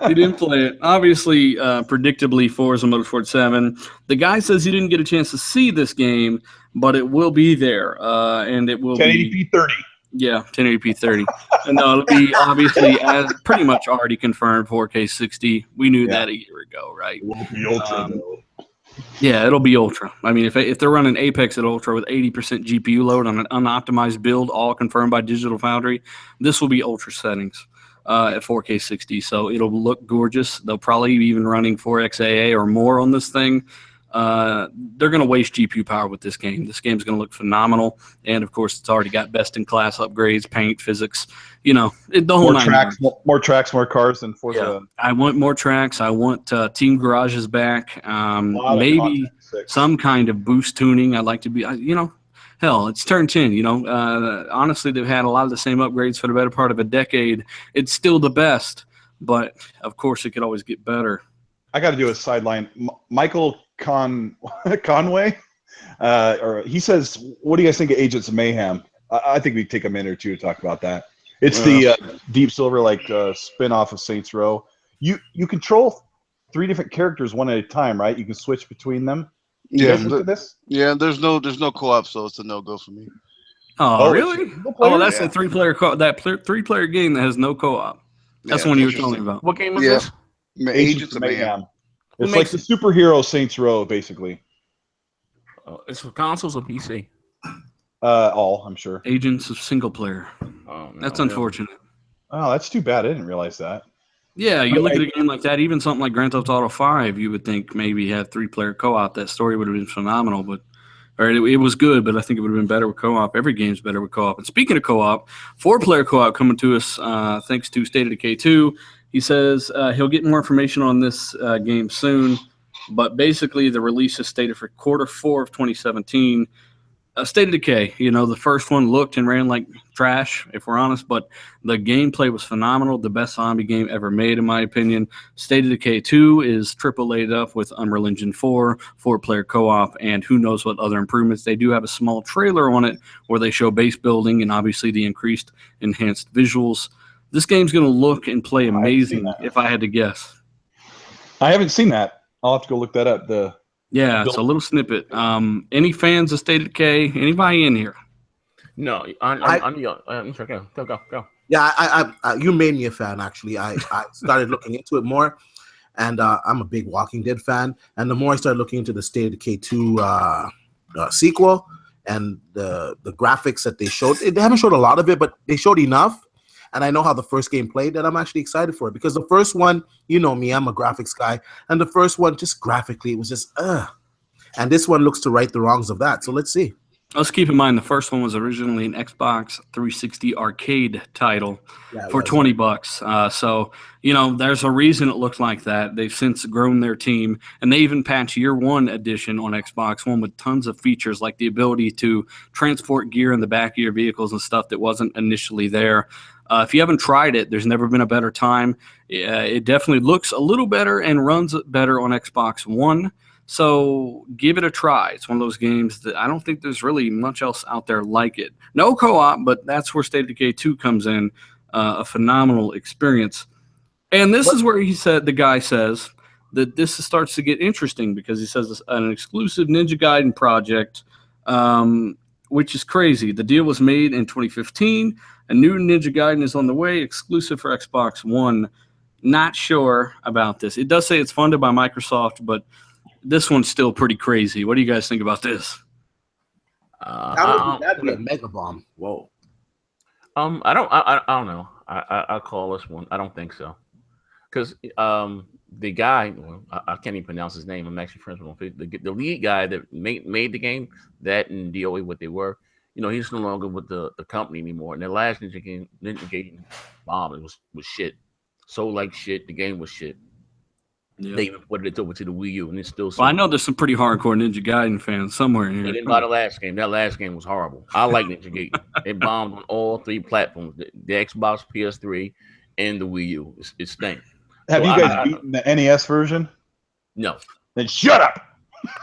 He didn't play it. Obviously, predictably, Forza Motorsport 7. The guy says he didn't get a chance to see this game, but it will be there, and it will 1080p 30. Yeah, 1080p 30. And no, it'll be obviously as pretty much already confirmed 4K 60. We knew that a year ago, right? It won't be ultra though. Yeah, it'll be ultra. I mean, if they're running Apex at ultra with 80% GPU load on an unoptimized build, all confirmed by Digital Foundry, this will be ultra settings at 4K 60. So it'll look gorgeous. They'll probably be even running 4xAA or more on this thing. They're going to waste GPU power with this game. This game's going to look phenomenal. And, of course, it's already got best-in-class upgrades, paint, physics. You know, the whole more tracks, more cars than Forza. Yeah. I want more tracks. I want Team Garages back. Maybe some kind of boost tuning. I'd like to be, hell, it's turn 10. Honestly, they've had a lot of the same upgrades for the better part of a decade. It's still the best, but, of course, it could always get better. I got to do a sideline. Michael Conway, or he says, "What do you guys think of Agents of Mayhem?" I think we take a minute or two to talk about that. It's the Deep Silver spin-off of Saints Row. You control 3 different characters one at a time, right? You can switch between them. Yeah, there's no co-op, so it's a no-go for me. Oh, really? Oh, that's a 3-player that 3-player game that has no co-op. That's the one you were talking about. What game is this? Agents of Mayhem. It's like the superhero Saints Row, basically. It's for consoles or PC? All, I'm sure. Agents of single player. Oh, no, that's unfortunate. Oh, that's too bad. I didn't realize that. Yeah, you look at a game like that, even something like Grand Theft Auto 5, you would think maybe have 3-player co-op. That story would have been phenomenal, it was good, but I think it would have been better with co-op. Every game's better with co-op. And speaking of co-op, 4-player co-op coming to us thanks to State of Decay 2. He says he'll get more information on this game soon, but basically the release is stated for Q4 of 2017. State of Decay, the first one looked and ran like trash, if we're honest, but the gameplay was phenomenal. The best zombie game ever made, in my opinion. State of Decay 2 is AAA'd up with Unreal Engine 4, 4-player co-op, and who knows what other improvements. They do have a small trailer on it where they show base building and obviously the increased enhanced visuals. This game's going to look and play amazing, if I had to guess. I haven't seen that. I'll have to go look that up. It's a little snippet. Any fans of State of Decay? Anybody in here? No, I'm sure. Go. Yeah, I you made me a fan. Actually, I started looking into it more, and I'm a big Walking Dead fan. And the more I started looking into the State of Decay 2 sequel and the graphics that they showed, they haven't showed a lot of it, but they showed enough. And I know how the first game played that I'm actually excited for it, because the first one, you know me, I'm a graphics guy. And the first one, just graphically, it was just, And this one looks to right the wrongs of that. So let's see. Let's keep in mind the first one was originally an Xbox 360 arcade title for $20. So, you know, there's a reason it looked like that. They've since grown their team, and they even patched Year One edition on Xbox One with tons of features like the ability to transport gear in the back of your vehicles and stuff that wasn't initially there. If you haven't tried it, there's never been a better time. It definitely looks a little better and runs better on Xbox One. So give it a try. It's one of those games that I don't think there's really much else out there like it. No co-op, but that's where State of Decay 2 comes in. A phenomenal experience. And this is where the guy says that this starts to get interesting because he says it's an exclusive Ninja Gaiden project, which is crazy. The deal was made in 2015. A new Ninja Gaiden is on the way, exclusive for Xbox One. Not sure about this. It does say it's funded by Microsoft, but this one's still pretty crazy. What do you guys think about this? That'd be a mega bomb. Whoa. I don't know. I call this one. I don't think so, because the guy, I can't even pronounce his name. I'm actually friends with him. The lead guy that made the game, that and DOA, what they were. You know, he's no longer with the company anymore. And the last Ninja Gaiden bomb, it was shit. So like shit. The game was shit. Yeah. They even put it over to the Wii U, and it's still. Well, I know there's some pretty hardcore Ninja Gaiden fans somewhere in here. They didn't buy the last game. That last game was horrible. I like Ninja Gaiden. It bombed on all three platforms: the Xbox, PS3, and the Wii U. It stank. Have you guys beaten the NES version? No. Then shut up.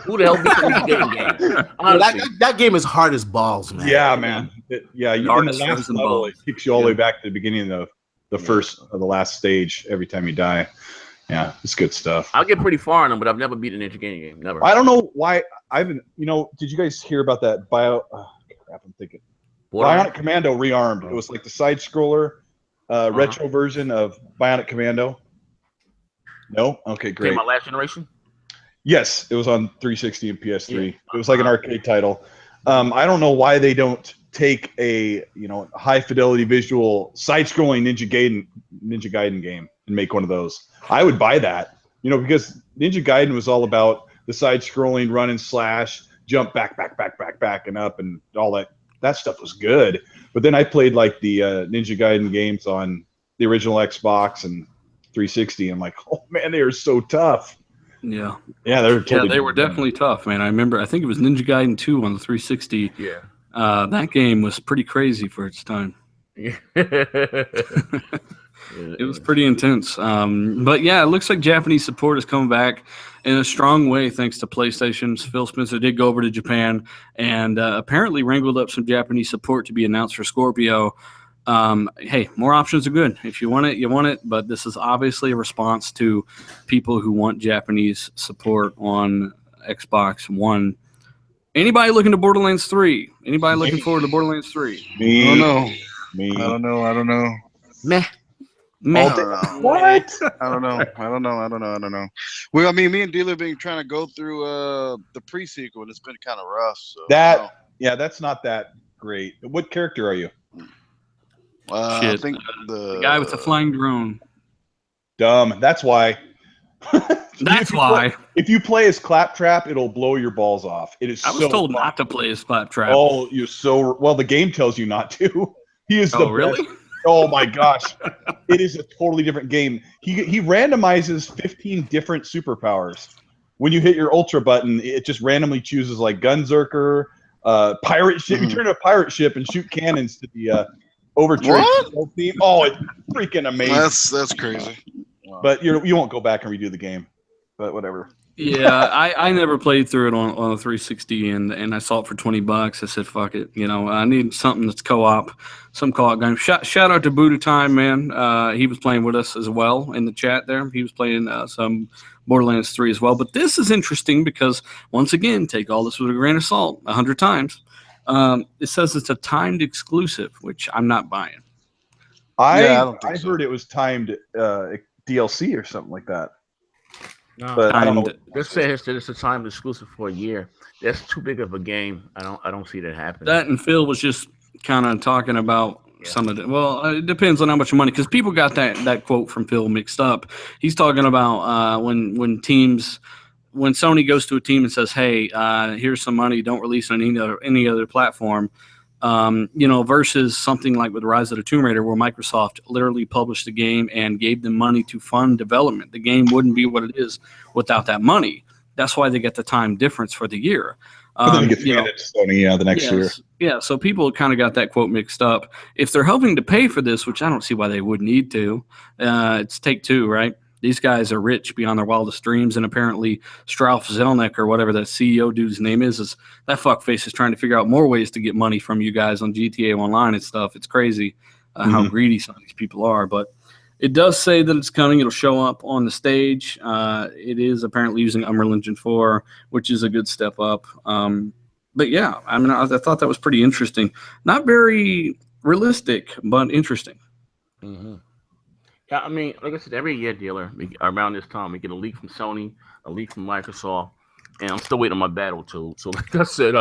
Who the hell beat the Ninja Gaiden game? That game is hard as balls, man. Yeah, man. You in the last level, it kicks you all the way back to the beginning of the first of the last stage every time you die. Yeah, it's good stuff. I'll get pretty far in them, but I've never beaten an Ninja Gaiden game. Never. I don't know why. Did you guys hear about that Bionic Commando Rearmed. It was like the side scroller retro version of Bionic Commando. No? Okay, great. My last generation? Yes, it was on 360 and PS3. Yeah. It was like an arcade title. I don't know why they don't take a high fidelity visual side scrolling Ninja Gaiden game and make one of those. I would buy that, because Ninja Gaiden was all about the side scrolling run and slash, jump back and up and all that. That stuff was good. But then I played like the Ninja Gaiden games on the original Xbox and 360. I'm like, oh man, they are so tough. Yeah. Yeah, they were definitely tough, man. I think it was Ninja Gaiden 2 on the 360. Yeah. That game was pretty crazy for its time. Yeah. It was pretty intense. But yeah, it looks like Japanese support is coming back in a strong way thanks to PlayStation's. Phil Spencer did go over to Japan and apparently wrangled up some Japanese support to be announced for Scorpio. Hey, more options are good. If you want it, you want it. But this is obviously a response to people who want Japanese support on Xbox One. Anybody looking to Borderlands 3? Anybody looking forward to Borderlands 3? Me. I don't know. Me. I don't know. Meh. What? I don't know. Well, I mean, me and Dealer have been trying to go through the pre-sequel, and it's been kind of rough. So that's not that great. What character are you? I think the guy with the flying drone. Dumb. That's why. That's why. If you play as Claptrap, it'll blow your balls off. It is. I was told not to play as Claptrap. Oh, you're so well. The game tells you not to. He is the best. Really? Oh my gosh, it is a totally different game. He randomizes 15 different superpowers. When you hit your ultra button, it just randomly chooses like Gunzerker, pirate ship. You turn into a pirate ship and shoot cannons to the overturn team. Oh, it's freaking amazing. That's crazy. Wow. But you won't go back and redo the game. But whatever. Yeah, I never played through it on a 360, and I saw it for $20. I said, fuck it. I need something that's some co-op game. Shout out to Buddha Time, man. He was playing with us as well in the chat there. He was playing some Borderlands 3 as well. But this is interesting because, once again, take all this with a grain of salt 100 times. It says it's a timed exclusive, which I'm not buying. I heard it was timed DLC or something like that. No, but I don't know. This says that it's a time exclusive for a year. That's too big of a game. I don't see that happening. That and Phil was just kind of talking about some of it. Well, it depends on how much money, because people got that quote from Phil mixed up. He's talking about when teams when Sony goes to a team and says, "Hey, here's some money. Don't release on any other platform," versus something like with Rise of the Tomb Raider, where Microsoft literally published the game and gave them money to fund development. The game wouldn't be what it is without that money. That's why they get the time difference for the year. But then it gets handed to Sony the next year. Yeah, so people kind of got that quote mixed up. If they're helping to pay for this, which I don't see why they would need to, it's Take-Two, right? These guys are rich beyond their wildest dreams, and apparently Strauss Zelnick, or whatever that CEO dude's name is that fuckface is trying to figure out more ways to get money from you guys on GTA Online and stuff. It's crazy how greedy some of these people are, but it does say that it's coming. It'll show up on the stage. It is apparently using Unreal Engine 4, which is a good step up. But yeah, I mean, I thought that was pretty interesting. Not very realistic, but interesting. Mm-hmm. Yeah, I mean, like I said, every year, dealer, around this time, we get a leak from Sony, a leak from Microsoft, and I'm still waiting on my battle too. So, like I said,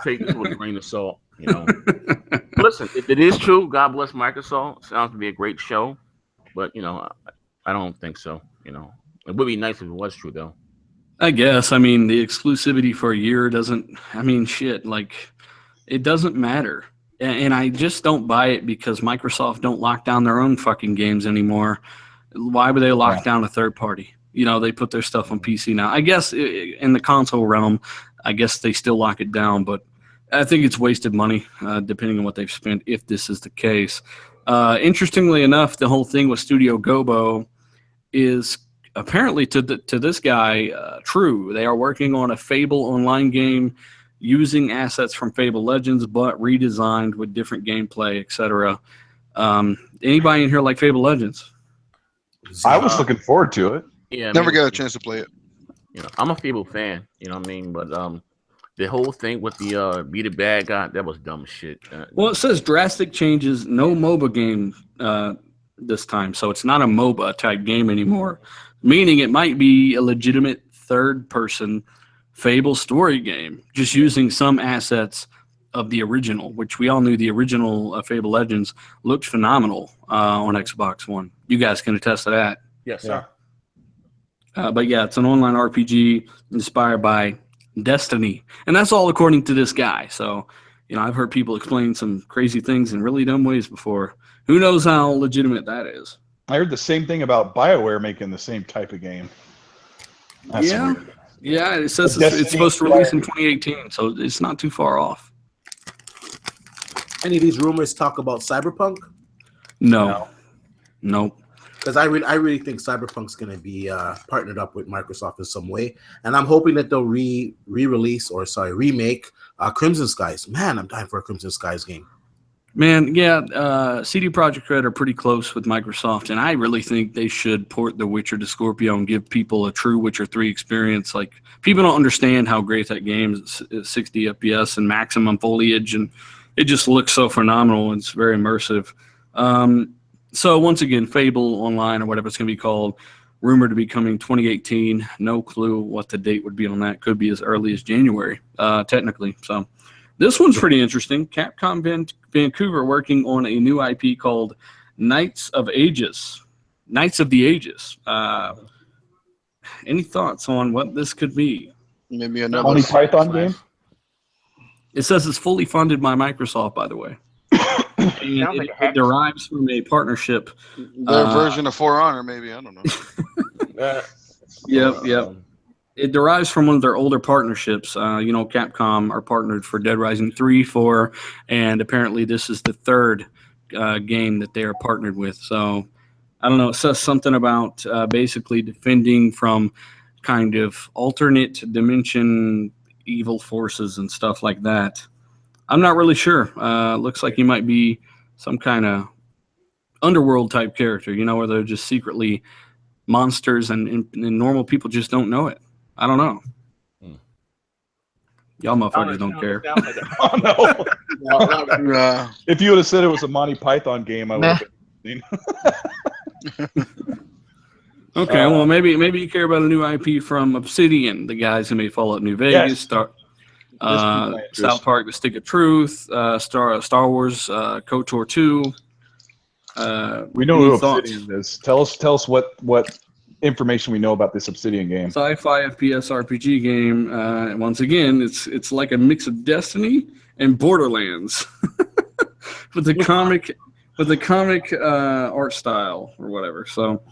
take this with a grain of salt. Listen, if it is true, God bless Microsoft. Sounds to be a great show, but I don't think so. It would be nice if it was true, though. I guess. I mean, the exclusivity for a year doesn't. I mean, shit. Like, it doesn't matter. And I just don't buy it because Microsoft don't lock down their own fucking games anymore. Why would they lock down a third party? They put their stuff on PC now. I guess in the console realm, I guess they still lock it down, but I think it's wasted money, depending on what they've spent, if this is the case. Interestingly enough, the whole thing with Studio Gobo is apparently to this guy true. They are working on a Fable online game using assets from Fable Legends, but redesigned with different gameplay, etc. Anybody in here like Fable Legends? I was looking forward to it. Yeah, never got a chance to play it. I'm a Fable fan. You know what I mean? But the whole thing with the be the bad guy, that was dumb shit. Well, it says drastic changes, no MOBA game this time, so it's not a MOBA type game anymore. Meaning it might be a legitimate third-person Fable story game, just using some assets of the original, which we all knew the original Fable Legends looked phenomenal on Xbox One. You guys can attest to that. Yes, sir. But yeah, it's an online RPG inspired by Destiny, and that's all according to this guy. So, I've heard people explain some crazy things in really dumb ways before. Who knows how legitimate that is? I heard the same thing about BioWare making the same type of game. That's weird. Yeah, it says it's supposed to release in 2018, so it's not too far off. Any of these rumors talk about Cyberpunk? No. Because I really think Cyberpunk's going to be partnered up with Microsoft in some way, and I'm hoping that they'll remake Crimson Skies. Man, I'm dying for a Crimson Skies game. Man, yeah, CD Projekt Red are pretty close with Microsoft, and I really think they should port The Witcher to Scorpio and give people a true Witcher 3 experience. Like, people don't understand how great that game is. It's 60 FPS and maximum foliage, and it just looks so phenomenal. It's very immersive. So once again, Fable Online, or whatever it's going to be called, rumored to be coming 2018. No clue what the date would be on that. Could be as early as January, technically. So this one's pretty interesting. Capcom Vancouver working on a new IP called Knights of the Ages. Any thoughts on what this could be? Maybe another Monty Python game? It says it's fully funded by Microsoft, by the way. And it derives from a partnership. Their version of For Honor, maybe. I don't know. Yep. It derives from one of their older partnerships. Capcom are partnered for Dead Rising 3, 4, and apparently this is the third game that they are partnered with. So, I don't know. It says something about basically defending from kind of alternate dimension evil forces and stuff like that. I'm not really sure. Looks like he might be some kind of underworld type character, where they're just secretly monsters and normal people just don't know it. I don't know. Y'all motherfuckers don't care. Oh, no. If you would have said it was a Monty Python game, I would have been. Okay, well, maybe you care about a new IP from Obsidian, the guys who made Fallout New Vegas, Yes. South Park: The Stick of Truth, Star Wars, KOTOR 2. We know who Thoughts? Obsidian is. Tell us what information we know about this Obsidian game. Sci-fi FPS RPG game. Once again, it's like a mix of Destiny and Borderlands with the comic art style or whatever. So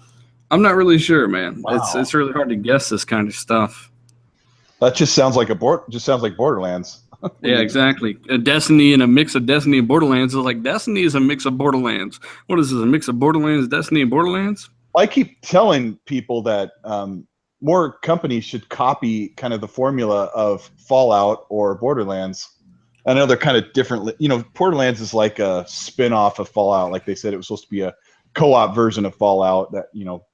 I'm not really sure, man. Wow. It's really hard to guess this kind of stuff. That just sounds like Borderlands. Yeah, exactly. A Destiny and a mix of Destiny and Borderlands is like Destiny is a mix of Borderlands. What is this? A mix of Borderlands, Destiny, and Borderlands? I keep telling people that more companies should copy kind of the formula of Fallout or Borderlands. I know they're kind of different. You know, Borderlands is like a spin-off of Fallout. Like they said, it was supposed to be a co-op version of Fallout that, you know,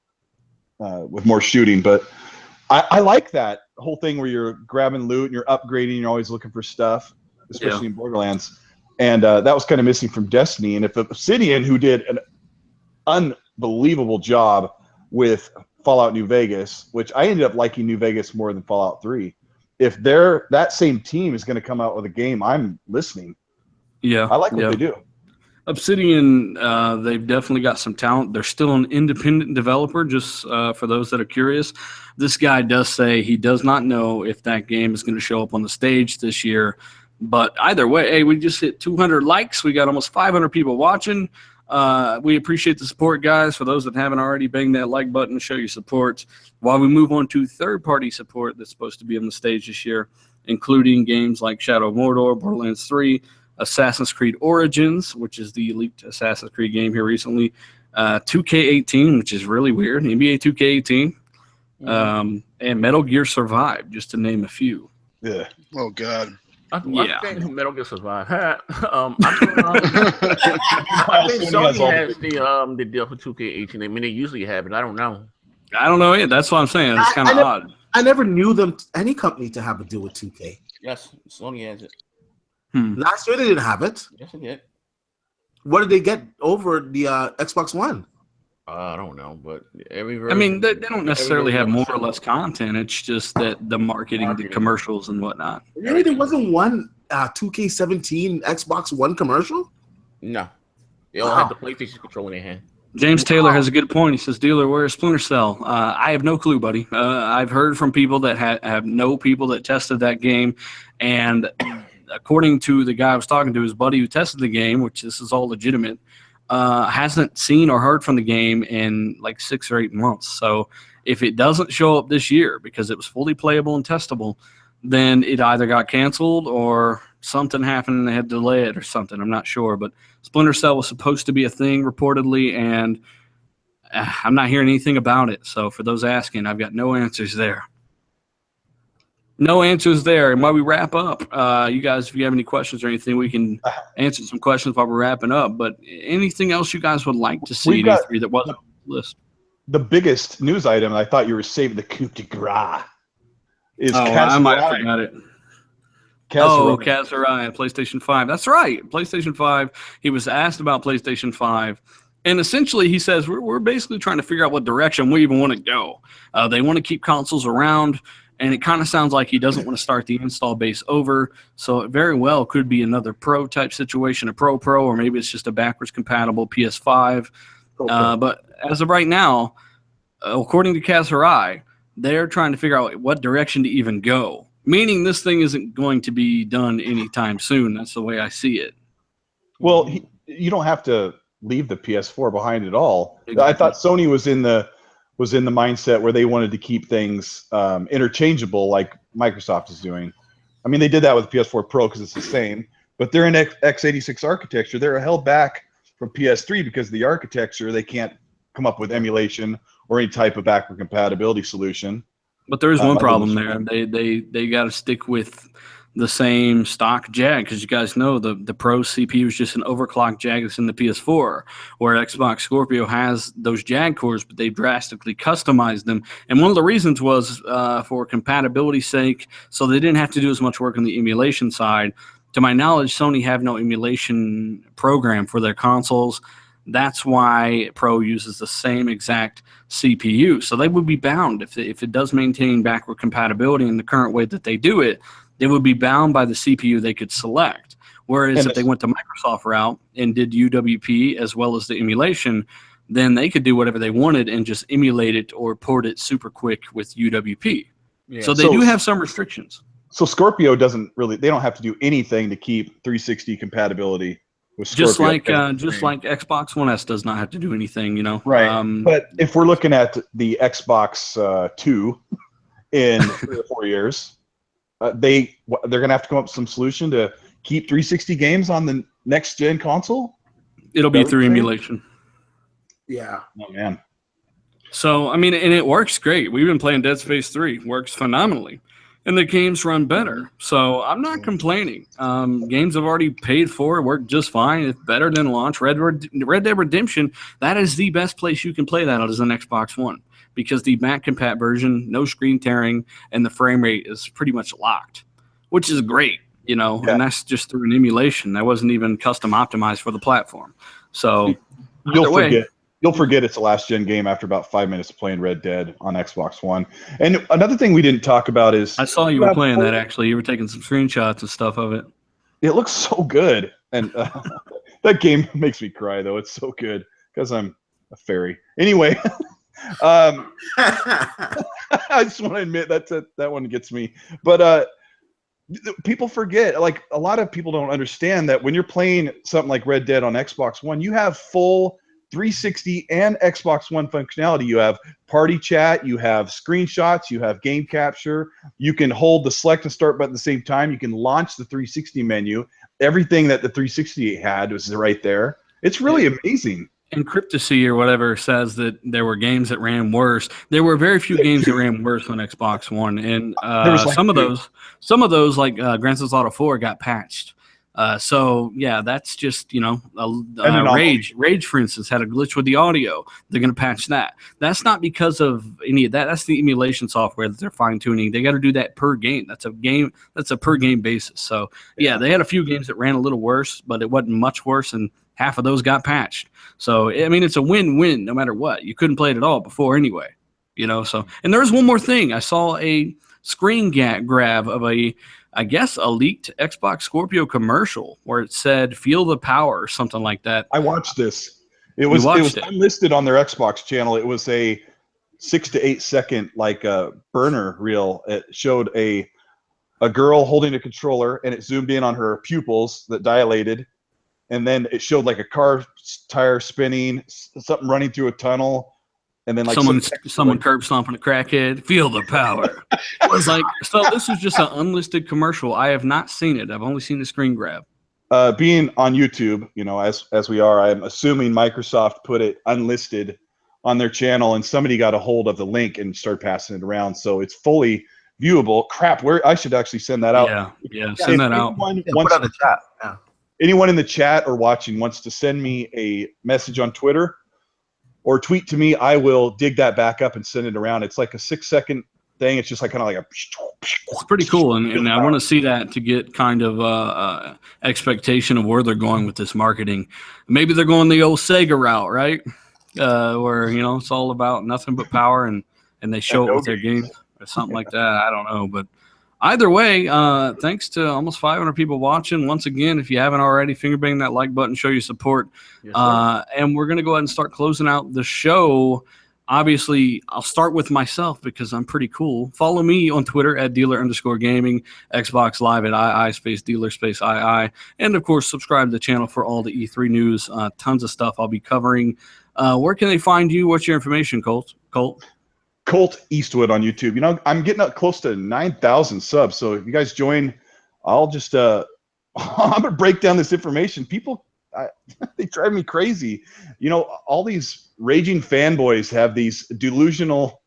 with more shooting. But I like that whole thing where you're grabbing loot and you're upgrading. You're always looking for stuff, especially in Borderlands. And that was kind of missing from Destiny. And if Obsidian, who did an unbelievable job with Fallout New Vegas, which I ended up liking New Vegas more than Fallout 3. If that same team is going to come out with a game, I'm listening. Yeah, I like what they do. Obsidian, they've definitely got some talent. They're still an independent developer, just for those that are curious. This guy does say he does not know if that game is going to show up on the stage this year. But either way, hey, we just hit 200 likes. We got almost 500 people watching. We appreciate the support, guys. For those that haven't already, bang that like button to show your support. While we move on to third-party support that's supposed to be on the stage this year, including games like Shadow of Mordor, Borderlands 3, Assassin's Creed Origins, which is the leaked Assassin's Creed game here recently, 2K18, which is really weird, NBA 2K18, and Metal Gear Survive, just to name a few. Yeah. Oh, God. I think Metal Gear Survive. I think Sony Sony has the deal for 2K18. I mean, they usually have it. I don't know. I don't know. That's what I'm saying. It's kind of odd. I never knew any company to have a deal with 2K. Yes, Sony has it. Last year they didn't have it. Yes, they did. What did they get over the Xbox One? I don't know, but I mean, they don't necessarily have more or less content. It's just that the marketing, the commercials, and whatnot. Really, there wasn't one 2K17 Xbox One commercial? No. They all had the PlayStation controller in their hand. James Taylor has a good point. He says, "Dealer, where's Splinter Cell?" I have no clue, buddy. I've heard from people that have no people that tested that game, and according to the guy I was talking to, his buddy who tested the game, which this is all legitimate, hasn't seen or heard from the game in like 6 or 8 months. So if it doesn't show up this year because it was fully playable and testable, then it either got canceled or something happened and they had to delay it or something. I'm not sure, but Splinter Cell was supposed to be a thing reportedly, and I'm not hearing anything about it. So for those asking, I've got no answers there. No answers there. And while we wrap up, you guys, if you have any questions or anything, we can answer some questions while we're wrapping up. But anything else you guys would like to see at E3 that wasn't on the list? The biggest news item, I thought you were saving the coup de grace, is I might have forgot it. Kazurai, PlayStation 5. That's right, PlayStation 5. He was asked about PlayStation 5, and essentially he says, we're basically trying to figure out what direction we even want to go. They want to keep consoles around, and it kind of sounds like he doesn't want to start the install base over, so it very well could be another Pro-type situation, a Pro, or maybe it's just a backwards-compatible PS5. But as of right now, according to Kazurai, they're trying to figure out what direction to even go. Meaning this thing isn't going to be done anytime soon. That's the way I see it. Well, you don't have to leave the PS4 behind at all. Exactly. I thought Sony was in the mindset where they wanted to keep things interchangeable, like Microsoft is doing. I mean, they did that with PS4 Pro because it's the same, but they're in x86 architecture. They're held back from PS3 because of the architecture. They can't come up with emulation or any type of backward compatibility solution. But there is one problem there. They got to stick with the same stock Jag, because you guys know the Pro CPU is just an overclocked Jag that's in the PS4, where Xbox Scorpio has those Jag cores, but they drastically customized them. And one of the reasons was for compatibility's sake, so they didn't have to do as much work on the emulation side. To my knowledge, Sony have no emulation program for their consoles. That's why Pro uses the same exact CPU. So they would be bound if it does maintain backward compatibility in the current way that they do it. They would be bound by the CPU they could select. Whereas if they went the Microsoft route and did UWP as well as the emulation, then they could do whatever they wanted and just emulate it or port it super quick with UWP. Yeah. So they do have some restrictions. So Scorpio doesn't really, they don't have to do anything to keep 360 compatibility with Scorpio. Just like Xbox One S does not have to do anything, you know. Right. But if we're looking at the Xbox 2 in 3 or 4 years, they're going to have to come up with some solution to keep 360 games on the next gen console. It'll be through emulation. Yeah. Oh man. So I mean, and it works great. We've been playing Dead Space 3. Works phenomenally. And the games run better. So I'm not complaining. Games I've already paid for work just fine. It's better than launch. Red Dead Redemption, that is the best place you can play that on is an Xbox One. Because the back compat version, no screen tearing, and the frame rate is pretty much locked. Which is great, you know, and that's just through an emulation. That wasn't even custom optimized for the platform. So You'll forget it's a last gen game after about 5 minutes of playing Red Dead on Xbox One. And another thing we didn't talk about is I saw you were playing that actually. You were taking some screenshots and stuff of it. It looks so good, and that game makes me cry though. It's so good because I'm a fairy. Anyway, I just want to admit that one gets me. But people forget, like a lot of people don't understand that when you're playing something like Red Dead on Xbox One, you have full 360 and Xbox One functionality. You have party chat, you have screenshots, you have game capture. You can hold the select and start button at the same time. You can launch the 360 menu. Everything that the 360 had was right there. It's really amazing. And Cryptacy or whatever says that there were games that ran worse. There were very few games that ran worse on Xbox One, and some of those, like Grand Theft Auto 4, got patched. So yeah, that's just, you know, Rage, for instance, had a glitch with the audio. They're going to patch that. That's not because of any of that. That's the emulation software that they're fine tuning. They got to do that per game. That's a per game basis. So yeah, they had a few games that ran a little worse, but it wasn't much worse, and half of those got patched. So I mean, it's a win-win no matter what. You couldn't play it at all before anyway, you know. So, and there's one more thing. I saw a screen grab of I guess a leaked Xbox Scorpio commercial where it said "Feel the Power" or something like that. I watched this. It was unlisted on their Xbox channel. It was a 6 to 8 second like burner reel. It showed a girl holding a controller, and it zoomed in on her pupils that dilated, and then it showed like a car tire spinning, something running through a tunnel. And then like someone curb stomping a crackhead. Feel the power. I was like, so this is just an unlisted commercial. I have not seen it. I've only seen the screen grab. Being on YouTube, you know, as we are, I'm assuming Microsoft put it unlisted on their channel, and somebody got a hold of the link and started passing it around, so it's fully viewable. Crap, where I should actually send that out. Yeah, send that out. Put it on the chat. Yeah. Anyone in the chat or watching wants to send me a message on Twitter or tweet to me, I will dig that back up and send it around. It's like a 6 second thing. It's just like kind of like a. It's pretty cool, and I want to see that to get kind of expectation of where they're going with this marketing. Maybe they're going the old Sega route, right? Where, you know, it's all about nothing but power, and they show it with their games or something like that. I don't know, but either way, thanks to almost 500 people watching. Once again, if you haven't already, finger bang that like button, show your support. Yes, and we're going to go ahead and start closing out the show. Obviously, I'll start with myself because I'm pretty cool. Follow me on Twitter at dealer_gaming, Xbox Live at ii_dealer_ii, and of course, subscribe to the channel for all the E3 news. Tons of stuff I'll be covering. Where can they find you? What's your information, Colt? Colt Eastwood on YouTube. You know, I'm getting up close to 9,000 subs. So if you guys join, I'll just I'm gonna break down this information. People, they drive me crazy. You know, all these raging fanboys have these delusional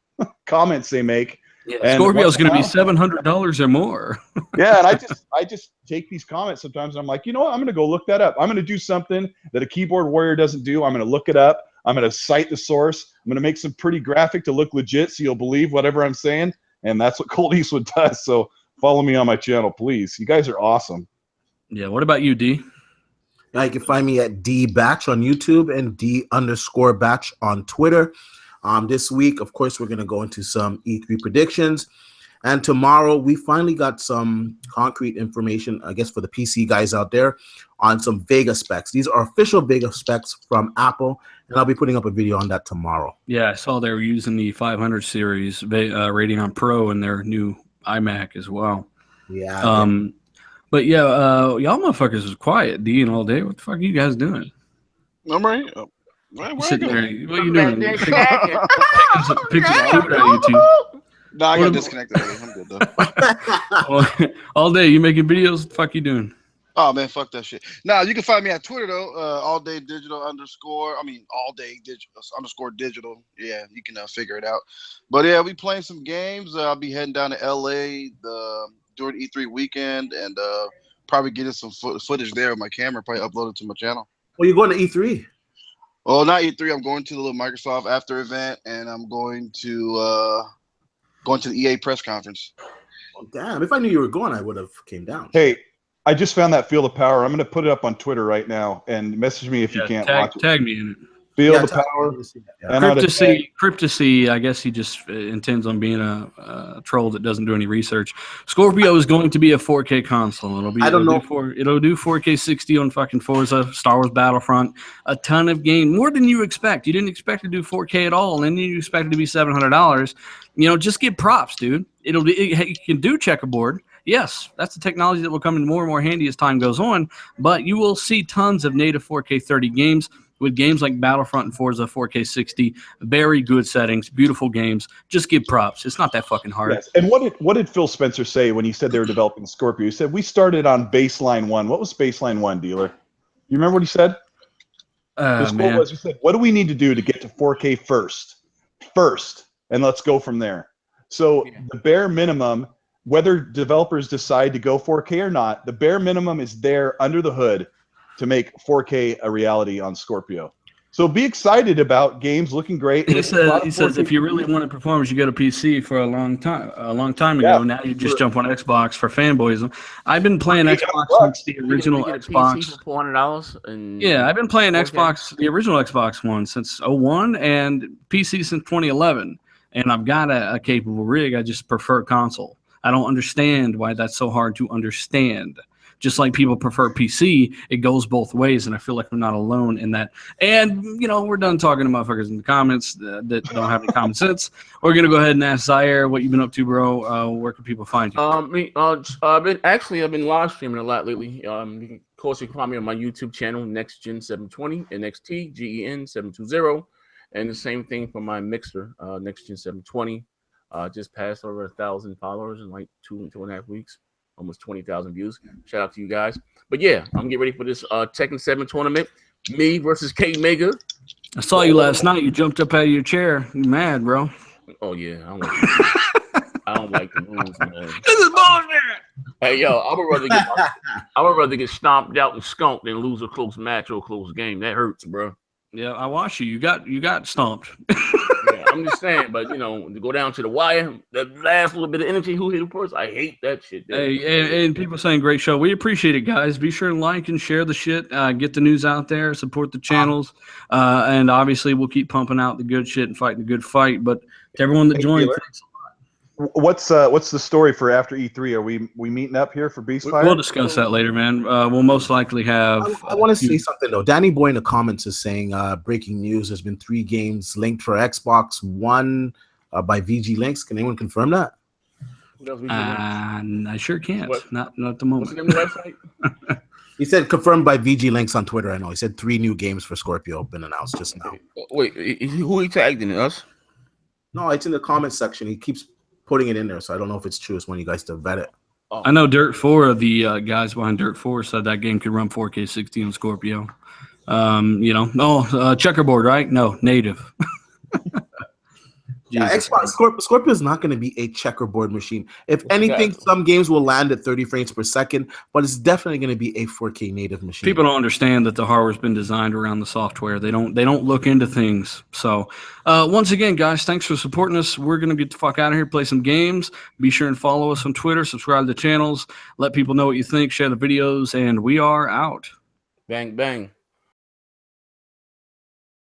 comments they make. Yeah, Scorpio's going to be $700 or more. Yeah, and I just take these comments sometimes, and I'm like, you know what? I'm going to go look that up. I'm going to do something that a keyboard warrior doesn't do. I'm going to look it up. I'm going to cite the source. I'm going to make some pretty graphic to look legit so you'll believe whatever I'm saying, and that's what Colt Eastwood does. So follow me on my channel, please. You guys are awesome. Yeah, what about you, D? You can find me at dbatch on YouTube and d_batch on Twitter. This week, of course, we're going to go into some E3 predictions. And tomorrow, we finally got some concrete information, I guess, for the PC guys out there on some Vega specs. These are official Vega specs from Apple, and I'll be putting up a video on that tomorrow. Yeah, I saw they were using the 500 series Radeon Pro in their new iMac as well. Yeah. But yeah, y'all motherfuckers was quiet, D, and all day. What the fuck are you guys doing? I'm right. Sitting there. What are you doing? Picking some food out of you two. No, I got disconnected. I'm good though. All day, you making videos? What the fuck you doing? Oh man, fuck that shit. Nah, you can find me at Twitter though. All day digital _digital. Yeah, you can figure it out. But yeah, we playing some games. I'll be heading down to LA during E3 weekend and probably getting some footage there with my camera. Probably upload it to my channel. Well, you're going to E3. Well, not E3. I'm going to the little Microsoft after event, and I'm going to the EA press conference. Oh, damn! If I knew you were going, I would have came down. Hey, I just found that Field of Power. I'm going to put it up on Twitter right now and message me if you can't watch it. Tag me in it. Field of Power. Cryptacy, I guess he just intends on being a troll that doesn't do any research. Scorpio is going to be a 4K console. It'll do 4K 60 on fucking Forza, Star Wars Battlefront, a ton of game, more than you expect. You didn't expect to do 4K at all, and then you expect it to be $700. Just get props, dude. You can do checkerboard. Yes, that's the technology that will come in more and more handy as time goes on, but you will see tons of native 4K 30 games with games like Battlefront and Forza 4K 60, very good settings, beautiful games. Just give props. It's not that fucking hard. Yes. And what did Phil Spencer say when he said they were developing Scorpio? He said, we started on baseline 1. What was baseline 1, dealer? You remember what he said? He said, what do we need to do to get to 4K first, and let's go from there. So the bare minimum, whether developers decide to go 4K or not, the bare minimum is there under the hood to make 4K a reality on Scorpio. So be excited about games looking great. He says if you really want performance, you go to PC for a long time ago. Yeah, now you just jump on Xbox for fanboys. I've been playing Xbox since the original Xbox. For $400. Yeah, I've been playing Xbox, the original Xbox One, since 01 and PC since 2011. And I've got a capable rig. I just prefer console. I don't understand why that's so hard to understand. Just like people prefer PC, it goes both ways, and I feel like I'm not alone in that. And, we're done talking to motherfuckers in the comments that don't have any common sense. We're going to go ahead and ask Zaire what you've been up to, bro. Where can people find you? I've been live streaming a lot lately. Of course, you can find me on my YouTube channel, NextGen720, NXTGEN720. And the same thing for my Mixer, NextGen720. Just passed over 1,000 followers in like 2.5 weeks. Almost 20,000 views. Shout out to you guys. But yeah, I'm getting ready for this Tekken 7 tournament. Me versus K Mega. I saw you last night. You jumped up out of your chair. You mad, bro? Oh yeah, I don't like the rules, man. This is bullshit. Hey yo, I would rather get stomped out and skunked than lose a close match or a close game. That hurts, bro. Yeah, I watched you. You got stomped. Yeah, I'm just saying, but to go down to the wire, that last little bit of energy, who hit it first? I hate that shit. Hey, and people saying great show. We appreciate it, guys. Be sure to like and share the shit. Get the news out there. Support the channels, and obviously we'll keep pumping out the good shit and fighting the good fight. But to everyone that joined, thanks a lot. What's the story for after E3? Are we meeting up here for BeastFire? We'll discuss that later, man. We'll most likely have. I want to say something though. Danny Boy in the comments is saying, breaking news: there's been 3 games linked for Xbox One by VG Links. Can anyone confirm that? I sure can't. Not at the moment. What's the name of the website? He said confirmed by VG Links on Twitter. I know he said 3 new games for Scorpio have been announced just now. Wait, who he tagged in us? No, it's in the comments section. He keeps putting it in there, so I don't know if it's true. It's when you guys to vet it. I know Dirt 4, the guys behind Dirt 4 said that game could run 4K 60 on Scorpio. Checkerboard, right? No, native. Yeah, Xbox Scorpio is not going to be a checkerboard machine. If anything, some games will land at 30 frames per second, but it's definitely going to be a 4K native machine. People don't understand that the hardware's been designed around the software. They don't look into things. So once again, guys, thanks for supporting us. We're going to get the fuck out of here, play some games. Be sure and follow us on Twitter, subscribe to the channels, let people know what you think, share the videos, and we are out. Bang, bang.